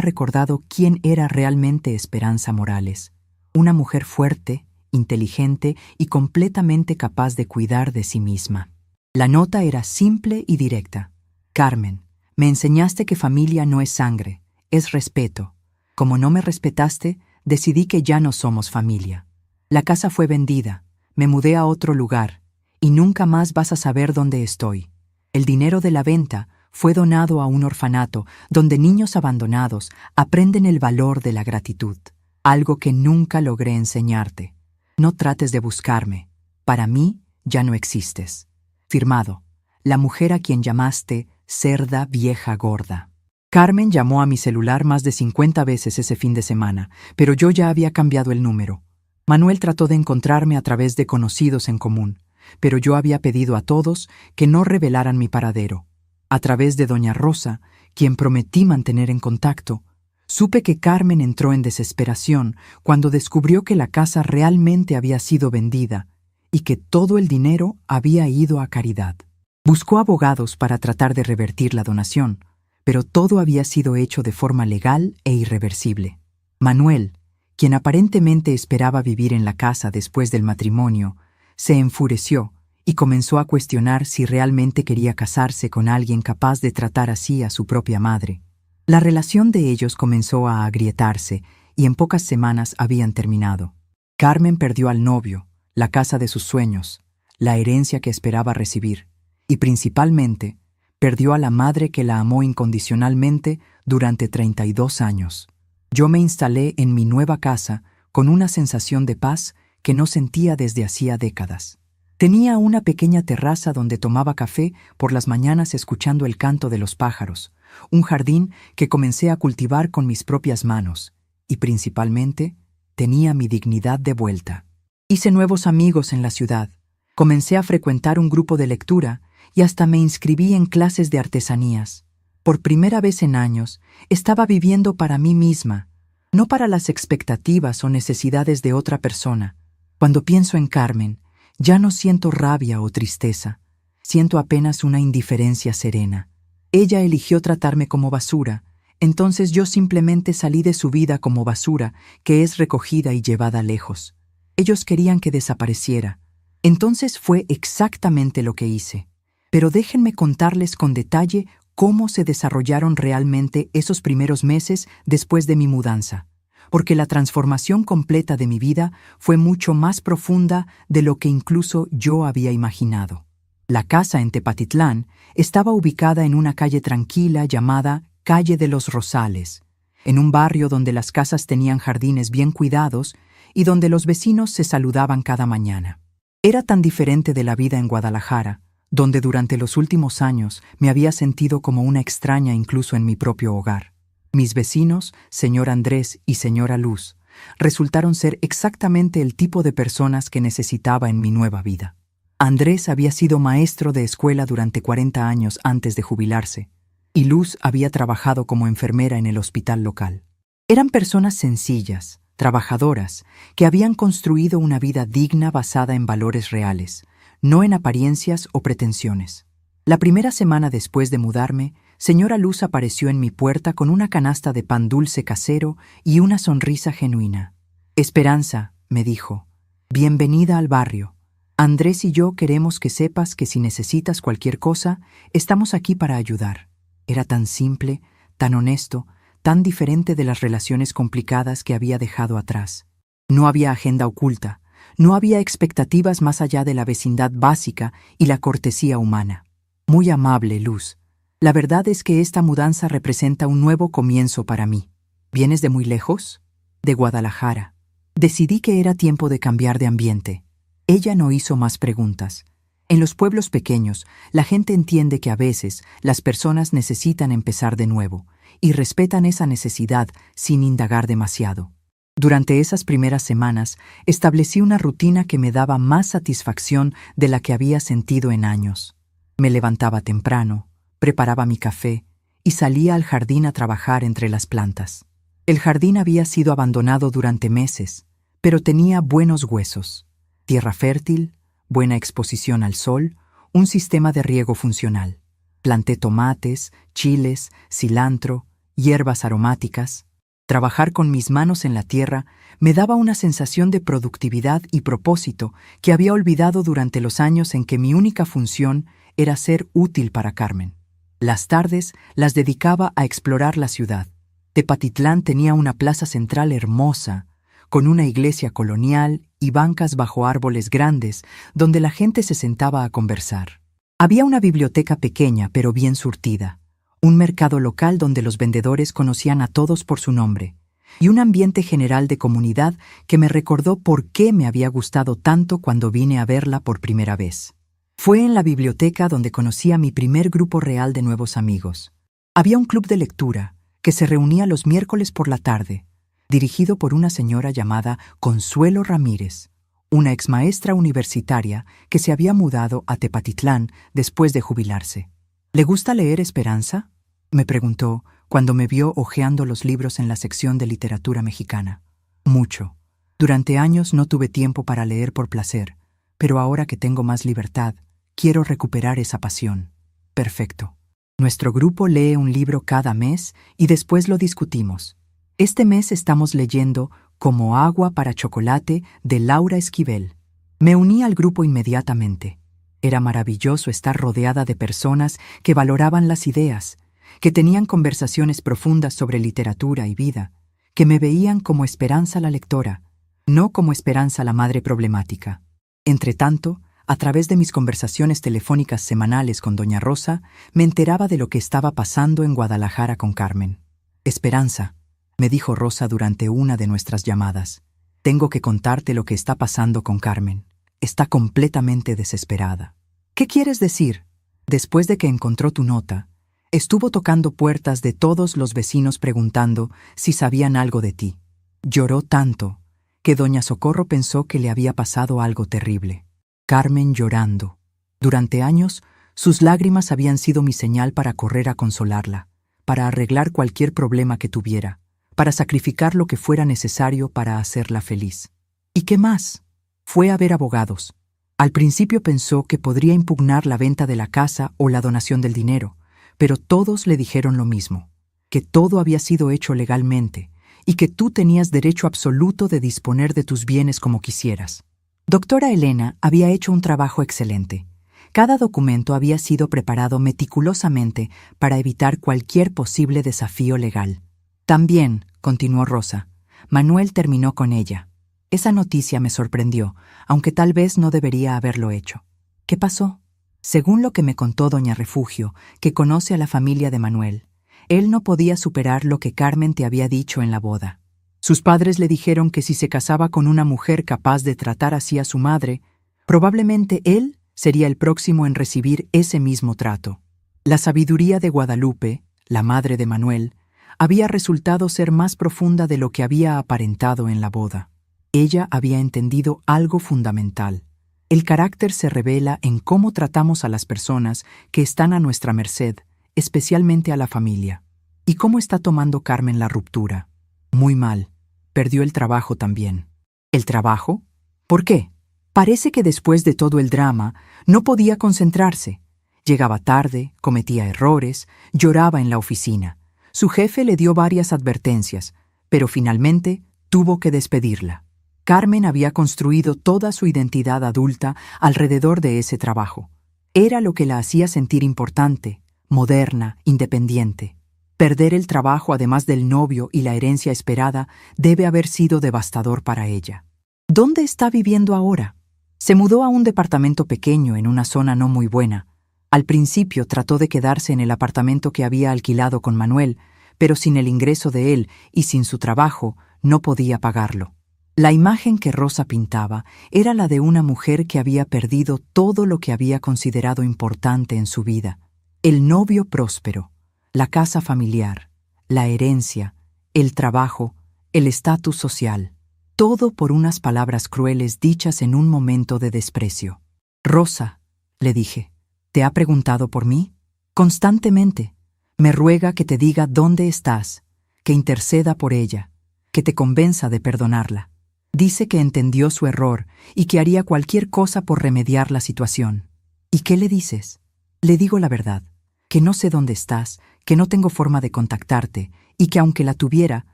recordado quién era realmente Esperanza Morales, una mujer fuerte, inteligente y completamente capaz de cuidar de sí misma. La nota era simple y directa. Carmen, me enseñaste que familia no es sangre, es respeto. Como no me respetaste, decidí que ya no somos familia. La casa fue vendida, me mudé a otro lugar, y nunca más vas a saber dónde estoy. El dinero de la venta fue donado a un orfanato donde niños abandonados aprenden el valor de la gratitud, algo que nunca logré enseñarte. No trates de buscarme. Para mí ya no existes. Firmado, la mujer a quien llamaste cerda vieja gorda. Carmen llamó a mi celular más de 50 veces ese fin de semana, pero yo ya había cambiado el número. Manuel trató de encontrarme a través de conocidos en común, pero yo había pedido a todos que no revelaran mi paradero. A través de doña Rosa, quien prometí mantener en contacto, supe que Carmen entró en desesperación cuando descubrió que la casa realmente había sido vendida y que todo el dinero había ido a caridad. Buscó abogados para tratar de revertir la donación, pero todo había sido hecho de forma legal e irreversible. Manuel, quien aparentemente esperaba vivir en la casa después del matrimonio, se enfureció y comenzó a cuestionar si realmente quería casarse con alguien capaz de tratar así a su propia madre. La relación de ellos comenzó a agrietarse y en pocas semanas habían terminado. Carmen perdió al novio, la casa de sus sueños, la herencia que esperaba recibir, y principalmente, perdió a la madre que la amó incondicionalmente durante 32 años. Yo me instalé en mi nueva casa con una sensación de paz que no sentía desde hacía décadas. Tenía una pequeña terraza donde tomaba café por las mañanas escuchando el canto de los pájaros, un jardín que comencé a cultivar con mis propias manos, y principalmente, tenía mi dignidad de vuelta. Hice nuevos amigos en la ciudad, comencé a frecuentar un grupo de lectura y hasta me inscribí en clases de artesanías. Por primera vez en años, estaba viviendo para mí misma, no para las expectativas o necesidades de otra persona. Cuando pienso en Carmen, ya no siento rabia o tristeza, siento apenas una indiferencia serena. Ella eligió tratarme como basura, entonces yo simplemente salí de su vida como basura que es recogida y llevada lejos. Ellos querían que desapareciera. Entonces fue exactamente lo que hice. Pero déjenme contarles con detalle cómo se desarrollaron realmente esos primeros meses después de mi mudanza, porque la transformación completa de mi vida fue mucho más profunda de lo que incluso yo había imaginado. La casa en Tepatitlán estaba ubicada en una calle tranquila llamada Calle de los Rosales, en un barrio donde las casas tenían jardines bien cuidados y donde los vecinos se saludaban cada mañana. Era tan diferente de la vida en Guadalajara, donde durante los últimos años me había sentido como una extraña incluso en mi propio hogar. Mis vecinos, señor Andrés y señora Luz, resultaron ser exactamente el tipo de personas que necesitaba en mi nueva vida. Andrés había sido maestro de escuela durante 40 años antes de jubilarse, y Luz había trabajado como enfermera en el hospital local. Eran personas sencillas, trabajadoras, que habían construido una vida digna basada en valores reales, no en apariencias o pretensiones. La primera semana después de mudarme, señora Luz apareció en mi puerta con una canasta de pan dulce casero y una sonrisa genuina. «Esperanza», me dijo, «bienvenida al barrio. Andrés y yo queremos que sepas que si necesitas cualquier cosa, estamos aquí para ayudar». Era tan simple, tan honesto, tan diferente de las relaciones complicadas que había dejado atrás. No había agenda oculta, no había expectativas más allá de la vecindad básica y la cortesía humana. Muy amable, Luz. La verdad es que esta mudanza representa un nuevo comienzo para mí. ¿Vienes de muy lejos? De Guadalajara. Decidí que era tiempo de cambiar de ambiente. Ella no hizo más preguntas. En los pueblos pequeños, la gente entiende que a veces las personas necesitan empezar de nuevo y respetan esa necesidad sin indagar demasiado. Durante esas primeras semanas, establecí una rutina que me daba más satisfacción de la que había sentido en años. Me levantaba temprano, preparaba mi café y salía al jardín a trabajar entre las plantas. El jardín había sido abandonado durante meses, pero tenía buenos huesos, tierra fértil, buena exposición al sol, un sistema de riego funcional. Planté tomates, chiles, cilantro, hierbas aromáticas. Trabajar con mis manos en la tierra me daba una sensación de productividad y propósito que había olvidado durante los años en que mi única función era ser útil para Carmen. Las tardes las dedicaba a explorar la ciudad. Tepatitlán tenía una plaza central hermosa, con una iglesia colonial y bancas bajo árboles grandes donde la gente se sentaba a conversar. Había una biblioteca pequeña pero bien surtida, un mercado local donde los vendedores conocían a todos por su nombre, y un ambiente general de comunidad que me recordó por qué me había gustado tanto cuando vine a verla por primera vez. Fue en la biblioteca donde conocí a mi primer grupo real de nuevos amigos. Había un club de lectura que se reunía los miércoles por la tarde, dirigido por una señora llamada Consuelo Ramírez, una exmaestra universitaria que se había mudado a Tepatitlán después de jubilarse. ¿Le gusta leer, Esperanza?, me preguntó cuando me vio hojeando los libros en la sección de literatura mexicana. Mucho. Durante años no tuve tiempo para leer por placer, pero ahora que tengo más libertad, quiero recuperar esa pasión. Perfecto. Nuestro grupo lee un libro cada mes y después lo discutimos. Este mes estamos leyendo Como agua para chocolate de Laura Esquivel. Me uní al grupo inmediatamente. Era maravilloso estar rodeada de personas que valoraban las ideas, que tenían conversaciones profundas sobre literatura y vida, que me veían como Esperanza la lectora, no como Esperanza la madre problemática. Entretanto, a través de mis conversaciones telefónicas semanales con doña Rosa, me enteraba de lo que estaba pasando en Guadalajara con Carmen. Esperanza, me dijo Rosa durante una de nuestras llamadas. Tengo que contarte lo que está pasando con Carmen. Está completamente desesperada. ¿Qué quieres decir? Después de que encontró tu nota, estuvo tocando puertas de todos los vecinos preguntando si sabían algo de ti. Lloró tanto que doña Socorro pensó que le había pasado algo terrible. Carmen llorando. Durante años, sus lágrimas habían sido mi señal para correr a consolarla, para arreglar cualquier problema que tuviera, para sacrificar lo que fuera necesario para hacerla feliz. ¿Y qué más? Fue a ver abogados. Al principio pensó que podría impugnar la venta de la casa o la donación del dinero, pero todos le dijeron lo mismo, que todo había sido hecho legalmente y que tú tenías derecho absoluto de disponer de tus bienes como quisieras. Doctora Elena había hecho un trabajo excelente. Cada documento había sido preparado meticulosamente para evitar cualquier posible desafío legal. También, continuó Rosa, Manuel terminó con ella. Esa noticia me sorprendió, aunque tal vez no debería haberlo hecho. ¿Qué pasó? Según lo que me contó doña Refugio, que conoce a la familia de Manuel, él no podía superar lo que Carmen te había dicho en la boda. Sus padres le dijeron que si se casaba con una mujer capaz de tratar así a su madre, probablemente él sería el próximo en recibir ese mismo trato. La sabiduría de Guadalupe, la madre de Manuel, había resultado ser más profunda de lo que había aparentado en la boda. Ella había entendido algo fundamental. El carácter se revela en cómo tratamos a las personas que están a nuestra merced, especialmente a la familia. ¿Y cómo está tomando Carmen la ruptura? Muy mal. Perdió el trabajo también. ¿El trabajo? ¿Por qué? Parece que después de todo el drama no podía concentrarse. Llegaba tarde, cometía errores, lloraba en la oficina. Su jefe le dio varias advertencias, pero finalmente tuvo que despedirla. Carmen había construido toda su identidad adulta alrededor de ese trabajo. Era lo que la hacía sentir importante, moderna, independiente. Perder el trabajo, además del novio y la herencia esperada, debe haber sido devastador para ella. ¿Dónde está viviendo ahora? Se mudó a un departamento pequeño en una zona no muy buena. Al principio trató de quedarse en el apartamento que había alquilado con Manuel, pero sin el ingreso de él y sin su trabajo, no podía pagarlo. La imagen que Rosa pintaba era la de una mujer que había perdido todo lo que había considerado importante en su vida. El novio próspero, la casa familiar, la herencia, el trabajo, el estatus social. Todo por unas palabras crueles dichas en un momento de desprecio. «Rosa», le dije, «¿te ha preguntado por mí? Constantemente. Me ruega que te diga dónde estás, que interceda por ella, que te convenza de perdonarla. Dice que entendió su error y que haría cualquier cosa por remediar la situación. ¿Y qué le dices? Le digo la verdad, que no sé dónde estás, que no tengo forma de contactarte y que aunque la tuviera,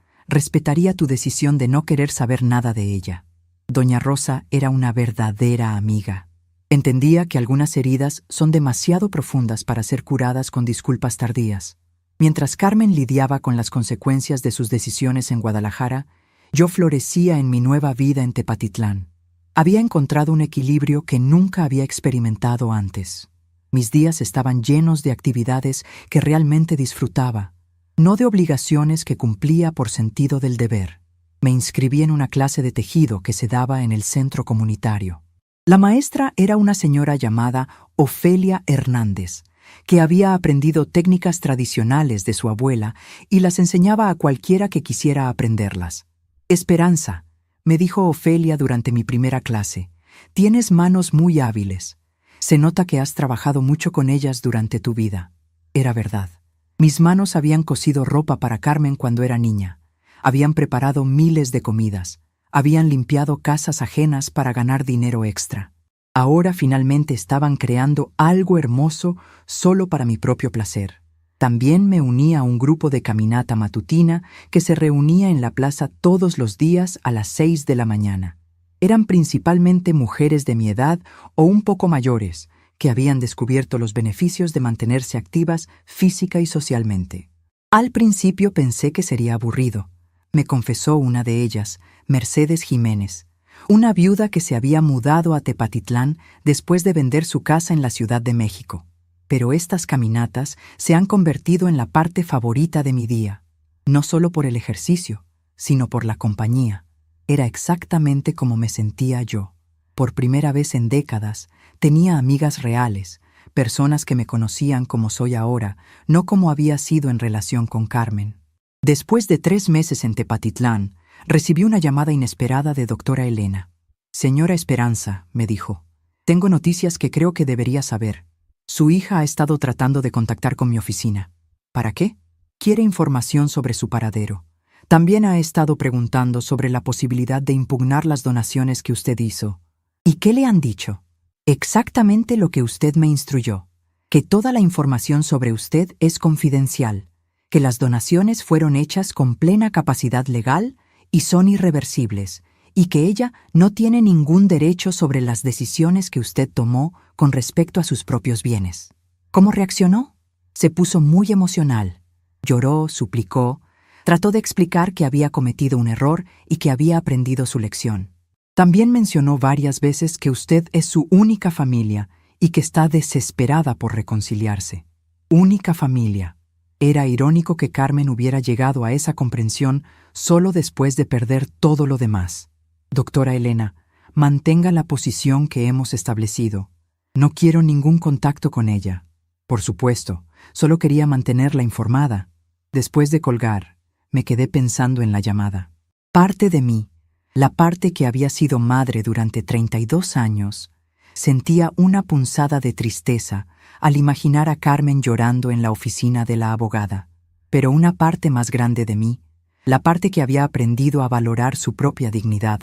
respetaría tu decisión de no querer saber nada de ella». Doña Rosa era una verdadera amiga. Entendía que algunas heridas son demasiado profundas para ser curadas con disculpas tardías. Mientras Carmen lidiaba con las consecuencias de sus decisiones en Guadalajara, yo florecía en mi nueva vida en Tepatitlán. Había encontrado un equilibrio que nunca había experimentado antes. Mis días estaban llenos de actividades que realmente disfrutaba, no de obligaciones que cumplía por sentido del deber. Me inscribí en una clase de tejido que se daba en el centro comunitario. La maestra era una señora llamada Ofelia Hernández, que había aprendido técnicas tradicionales de su abuela y las enseñaba a cualquiera que quisiera aprenderlas. «Esperanza», me dijo Ofelia durante mi primera clase, «tienes manos muy hábiles. Se nota que has trabajado mucho con ellas durante tu vida». Era verdad. Mis manos habían cosido ropa para Carmen cuando era niña. Habían preparado miles de comidas. Habían limpiado casas ajenas para ganar dinero extra. Ahora finalmente estaban creando algo hermoso solo para mi propio placer. También me uní a un grupo de caminata matutina que se reunía en la plaza todos los días a las 6 de la mañana. Eran principalmente mujeres de mi edad o un poco mayores, que habían descubierto los beneficios de mantenerse activas física y socialmente. Al principio pensé que sería aburrido. Me confesó una de ellas, Mercedes Jiménez, una viuda que se había mudado a Tepatitlán después de vender su casa en la Ciudad de México. Pero estas caminatas se han convertido en la parte favorita de mi día. no solo por el ejercicio, sino por la compañía. Era exactamente como me sentía yo. Por primera vez en décadas, tenía amigas reales, personas que me conocían como soy ahora, no como había sido en relación con Carmen. Después de 3 meses en Tepatitlán, recibí una llamada inesperada de doctora Elena. «Señora Esperanza», me dijo, «tengo noticias que creo que debería saber. Su hija ha estado tratando de contactar con mi oficina». «¿Para qué?» «Quiere información sobre su paradero. También ha estado preguntando sobre la posibilidad de impugnar las donaciones que usted hizo». «¿Y qué le han dicho?» «Exactamente lo que usted me instruyó, que toda la información sobre usted es confidencial, que las donaciones fueron hechas con plena capacidad legal y son irreversibles, y que ella no tiene ningún derecho sobre las decisiones que usted tomó con respecto a sus propios bienes». ¿Cómo reaccionó? Se puso muy emocional. Lloró, suplicó, trató de explicar que había cometido un error y que había aprendido su lección. También mencionó varias veces que usted es su única familia y que está desesperada por reconciliarse. Única familia. Era irónico que Carmen hubiera llegado a esa comprensión solo después de perder todo lo demás. «Doctora Elena, mantenga la posición que hemos establecido. No quiero ningún contacto con ella». Por supuesto, solo quería mantenerla informada. Después de colgar, me quedé pensando en la llamada. Parte de mí, la parte que había sido madre durante 32 años, sentía una punzada de tristeza al imaginar a Carmen llorando en la oficina de la abogada. Pero una parte más grande de mí, la parte que había aprendido a valorar su propia dignidad,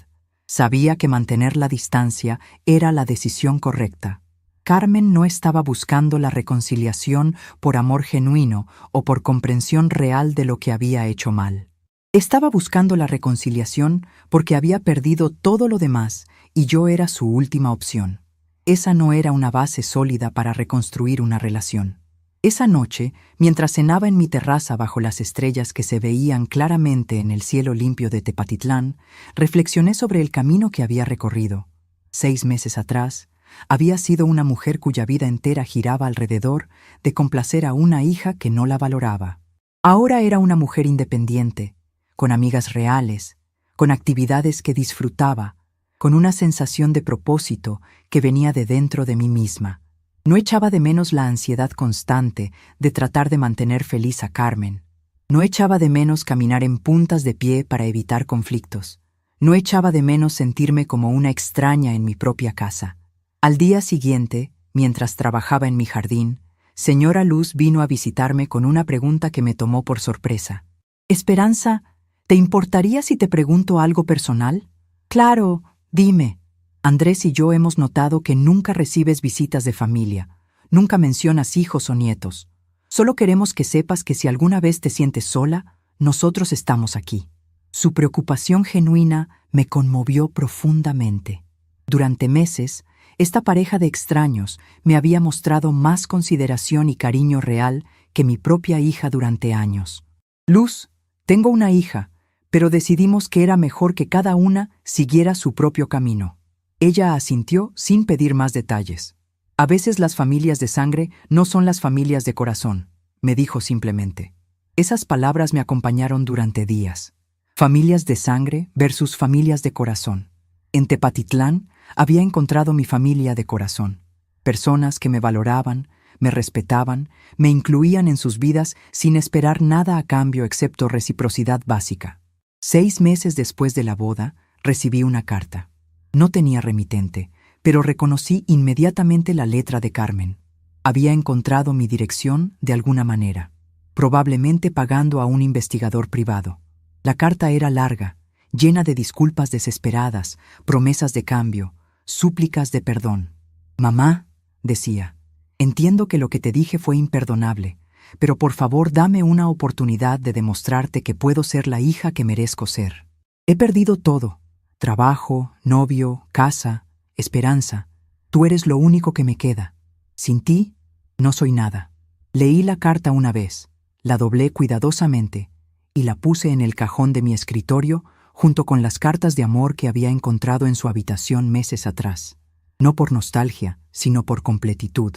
sabía que mantener la distancia era la decisión correcta. Carmen no estaba buscando la reconciliación por amor genuino o por comprensión real de lo que había hecho mal. Estaba buscando la reconciliación porque había perdido todo lo demás y yo era su última opción. Esa no era una base sólida para reconstruir una relación. Esa noche, mientras cenaba en mi terraza bajo las estrellas que se veían claramente en el cielo limpio de Tepatitlán, reflexioné sobre el camino que había recorrido. 6 meses atrás, había sido una mujer cuya vida entera giraba alrededor de complacer a una hija que no la valoraba. Ahora era una mujer independiente, con amigas reales, con actividades que disfrutaba, con una sensación de propósito que venía de dentro de mí misma. No echaba de menos la ansiedad constante de tratar de mantener feliz a Carmen. No echaba de menos caminar en puntas de pie para evitar conflictos. No echaba de menos sentirme como una extraña en mi propia casa. Al día siguiente, mientras trabajaba en mi jardín, señora Luz vino a visitarme con una pregunta que me tomó por sorpresa. «Esperanza, ¿te importaría si te pregunto algo personal?» «Claro, dime». «Andrés y yo hemos notado que nunca recibes visitas de familia, nunca mencionas hijos o nietos. Solo queremos que sepas que si alguna vez te sientes sola, nosotros estamos aquí». Su preocupación genuina me conmovió profundamente. Durante meses, esta pareja de extraños me había mostrado más consideración y cariño real que mi propia hija durante años. «Luz, tengo una hija, pero decidimos que era mejor que cada una siguiera su propio camino». Ella asintió sin pedir más detalles. «A veces las familias de sangre no son las familias de corazón», me dijo simplemente. Esas palabras me acompañaron durante días. Familias de sangre versus familias de corazón. En Tepatitlán había encontrado mi familia de corazón. Personas que me valoraban, me respetaban, me incluían en sus vidas sin esperar nada a cambio excepto reciprocidad básica. 6 meses después de la boda, recibí una carta. No tenía remitente, pero reconocí inmediatamente la letra de Carmen. Había encontrado mi dirección de alguna manera, probablemente pagando a un investigador privado. La carta era larga, llena de disculpas desesperadas, promesas de cambio, súplicas de perdón. «Mamá», decía, «entiendo que lo que te dije fue imperdonable, pero por favor dame una oportunidad de demostrarte que puedo ser la hija que merezco ser. He perdido todo, trabajo, novio, casa, esperanza. Tú eres lo único que me queda. Sin ti, no soy nada». Leí la carta una vez, la doblé cuidadosamente y la puse en el cajón de mi escritorio junto con las cartas de amor que había encontrado en su habitación meses atrás. No por nostalgia, sino por completitud.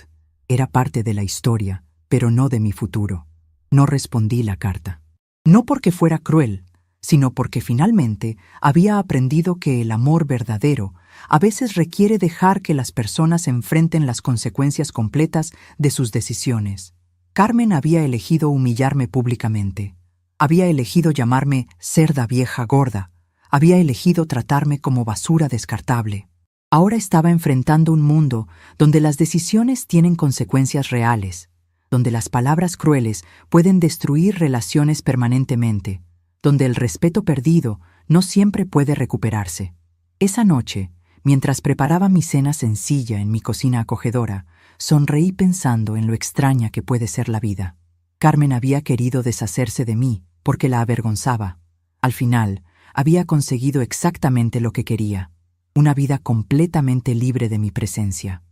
Era parte de la historia, pero no de mi futuro. No respondí la carta. No porque fuera cruel, sino porque finalmente había aprendido que el amor verdadero a veces requiere dejar que las personas enfrenten las consecuencias completas de sus decisiones. Carmen había elegido humillarme públicamente. Había elegido llamarme cerda vieja gorda. Había elegido tratarme como basura descartable. Ahora estaba enfrentando un mundo donde las decisiones tienen consecuencias reales, donde las palabras crueles pueden destruir relaciones permanentemente, donde el respeto perdido no siempre puede recuperarse. Esa noche, mientras preparaba mi cena sencilla en mi cocina acogedora, sonreí pensando en lo extraña que puede ser la vida. Carmen había querido deshacerse de mí porque la avergonzaba. Al final, había conseguido exactamente lo que quería, una vida completamente libre de mi presencia.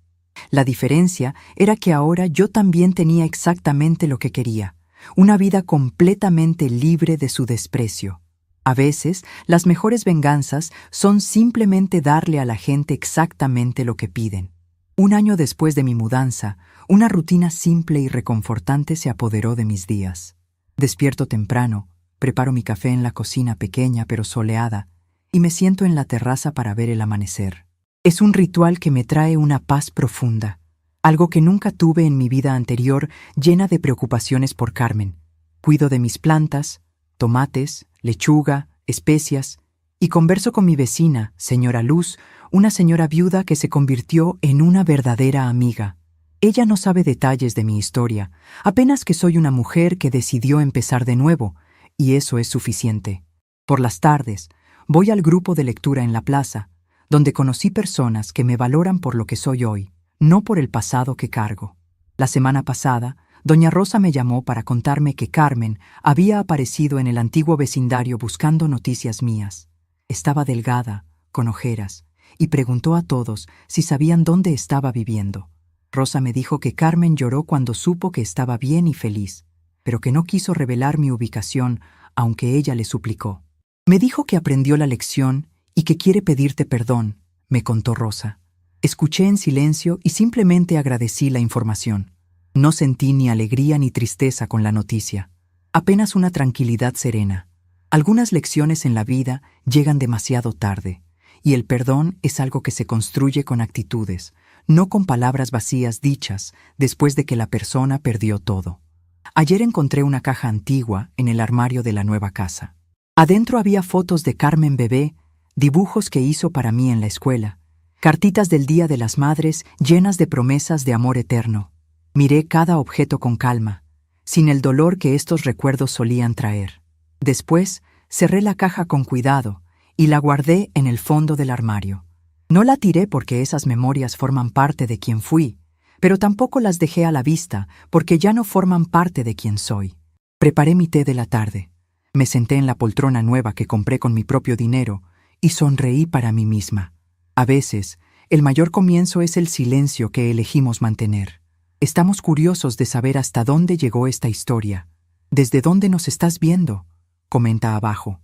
La diferencia era que ahora yo también tenía exactamente lo que quería, una vida completamente libre de su desprecio. A veces, las mejores venganzas son simplemente darle a la gente exactamente lo que piden. Un año después de mi mudanza, una rutina simple y reconfortante se apoderó de mis días. Despierto temprano, preparo mi café en la cocina pequeña pero soleada y me siento en la terraza para ver el amanecer. Es un ritual que me trae una paz profunda, algo que nunca tuve en mi vida anterior llena de preocupaciones por Carmen. Cuido de mis plantas, tomates, lechuga, especias, y converso con mi vecina, señora Luz, una señora viuda que se convirtió en una verdadera amiga. Ella no sabe detalles de mi historia, apenas que soy una mujer que decidió empezar de nuevo, y eso es suficiente. Por las tardes, voy al grupo de lectura en la plaza, donde conocí personas que me valoran por lo que soy hoy, no por el pasado que cargo. La semana pasada, doña Rosa me llamó para contarme que Carmen había aparecido en el antiguo vecindario buscando noticias mías. Estaba delgada, con ojeras, y preguntó a todos si sabían dónde estaba viviendo. Rosa me dijo que Carmen lloró cuando supo que estaba bien y feliz, pero que no quiso revelar mi ubicación, aunque ella le suplicó. Me dijo que aprendió la lección y que quiere pedirte perdón, me contó Rosa. Escuché en silencio y simplemente agradecí la información. No sentí ni alegría ni tristeza con la noticia, apenas una tranquilidad serena. Algunas lecciones en la vida llegan demasiado tarde, y el perdón es algo que se construye con actitudes, no con palabras vacías dichas después de que la persona perdió todo. Ayer encontré una caja antigua en el armario de la nueva casa. Adentro había fotos de Carmen bebé, dibujos que hizo para mí en la escuela, cartitas del Día de las Madres llenas de promesas de amor eterno. Miré cada objeto con calma, sin el dolor que estos recuerdos solían traer. Después, cerré la caja con cuidado y la guardé en el fondo del armario. No la tiré porque esas memorias forman parte de quien fui, pero tampoco las dejé a la vista porque ya no forman parte de quien soy. Preparé mi té de la tarde. Me senté en la poltrona nueva que compré con mi propio dinero y sonreí para mí misma. A veces, el mayor comienzo es el silencio que elegimos mantener. Estamos curiosos de saber hasta dónde llegó esta historia. ¿Desde dónde nos estás viendo? Comenta abajo.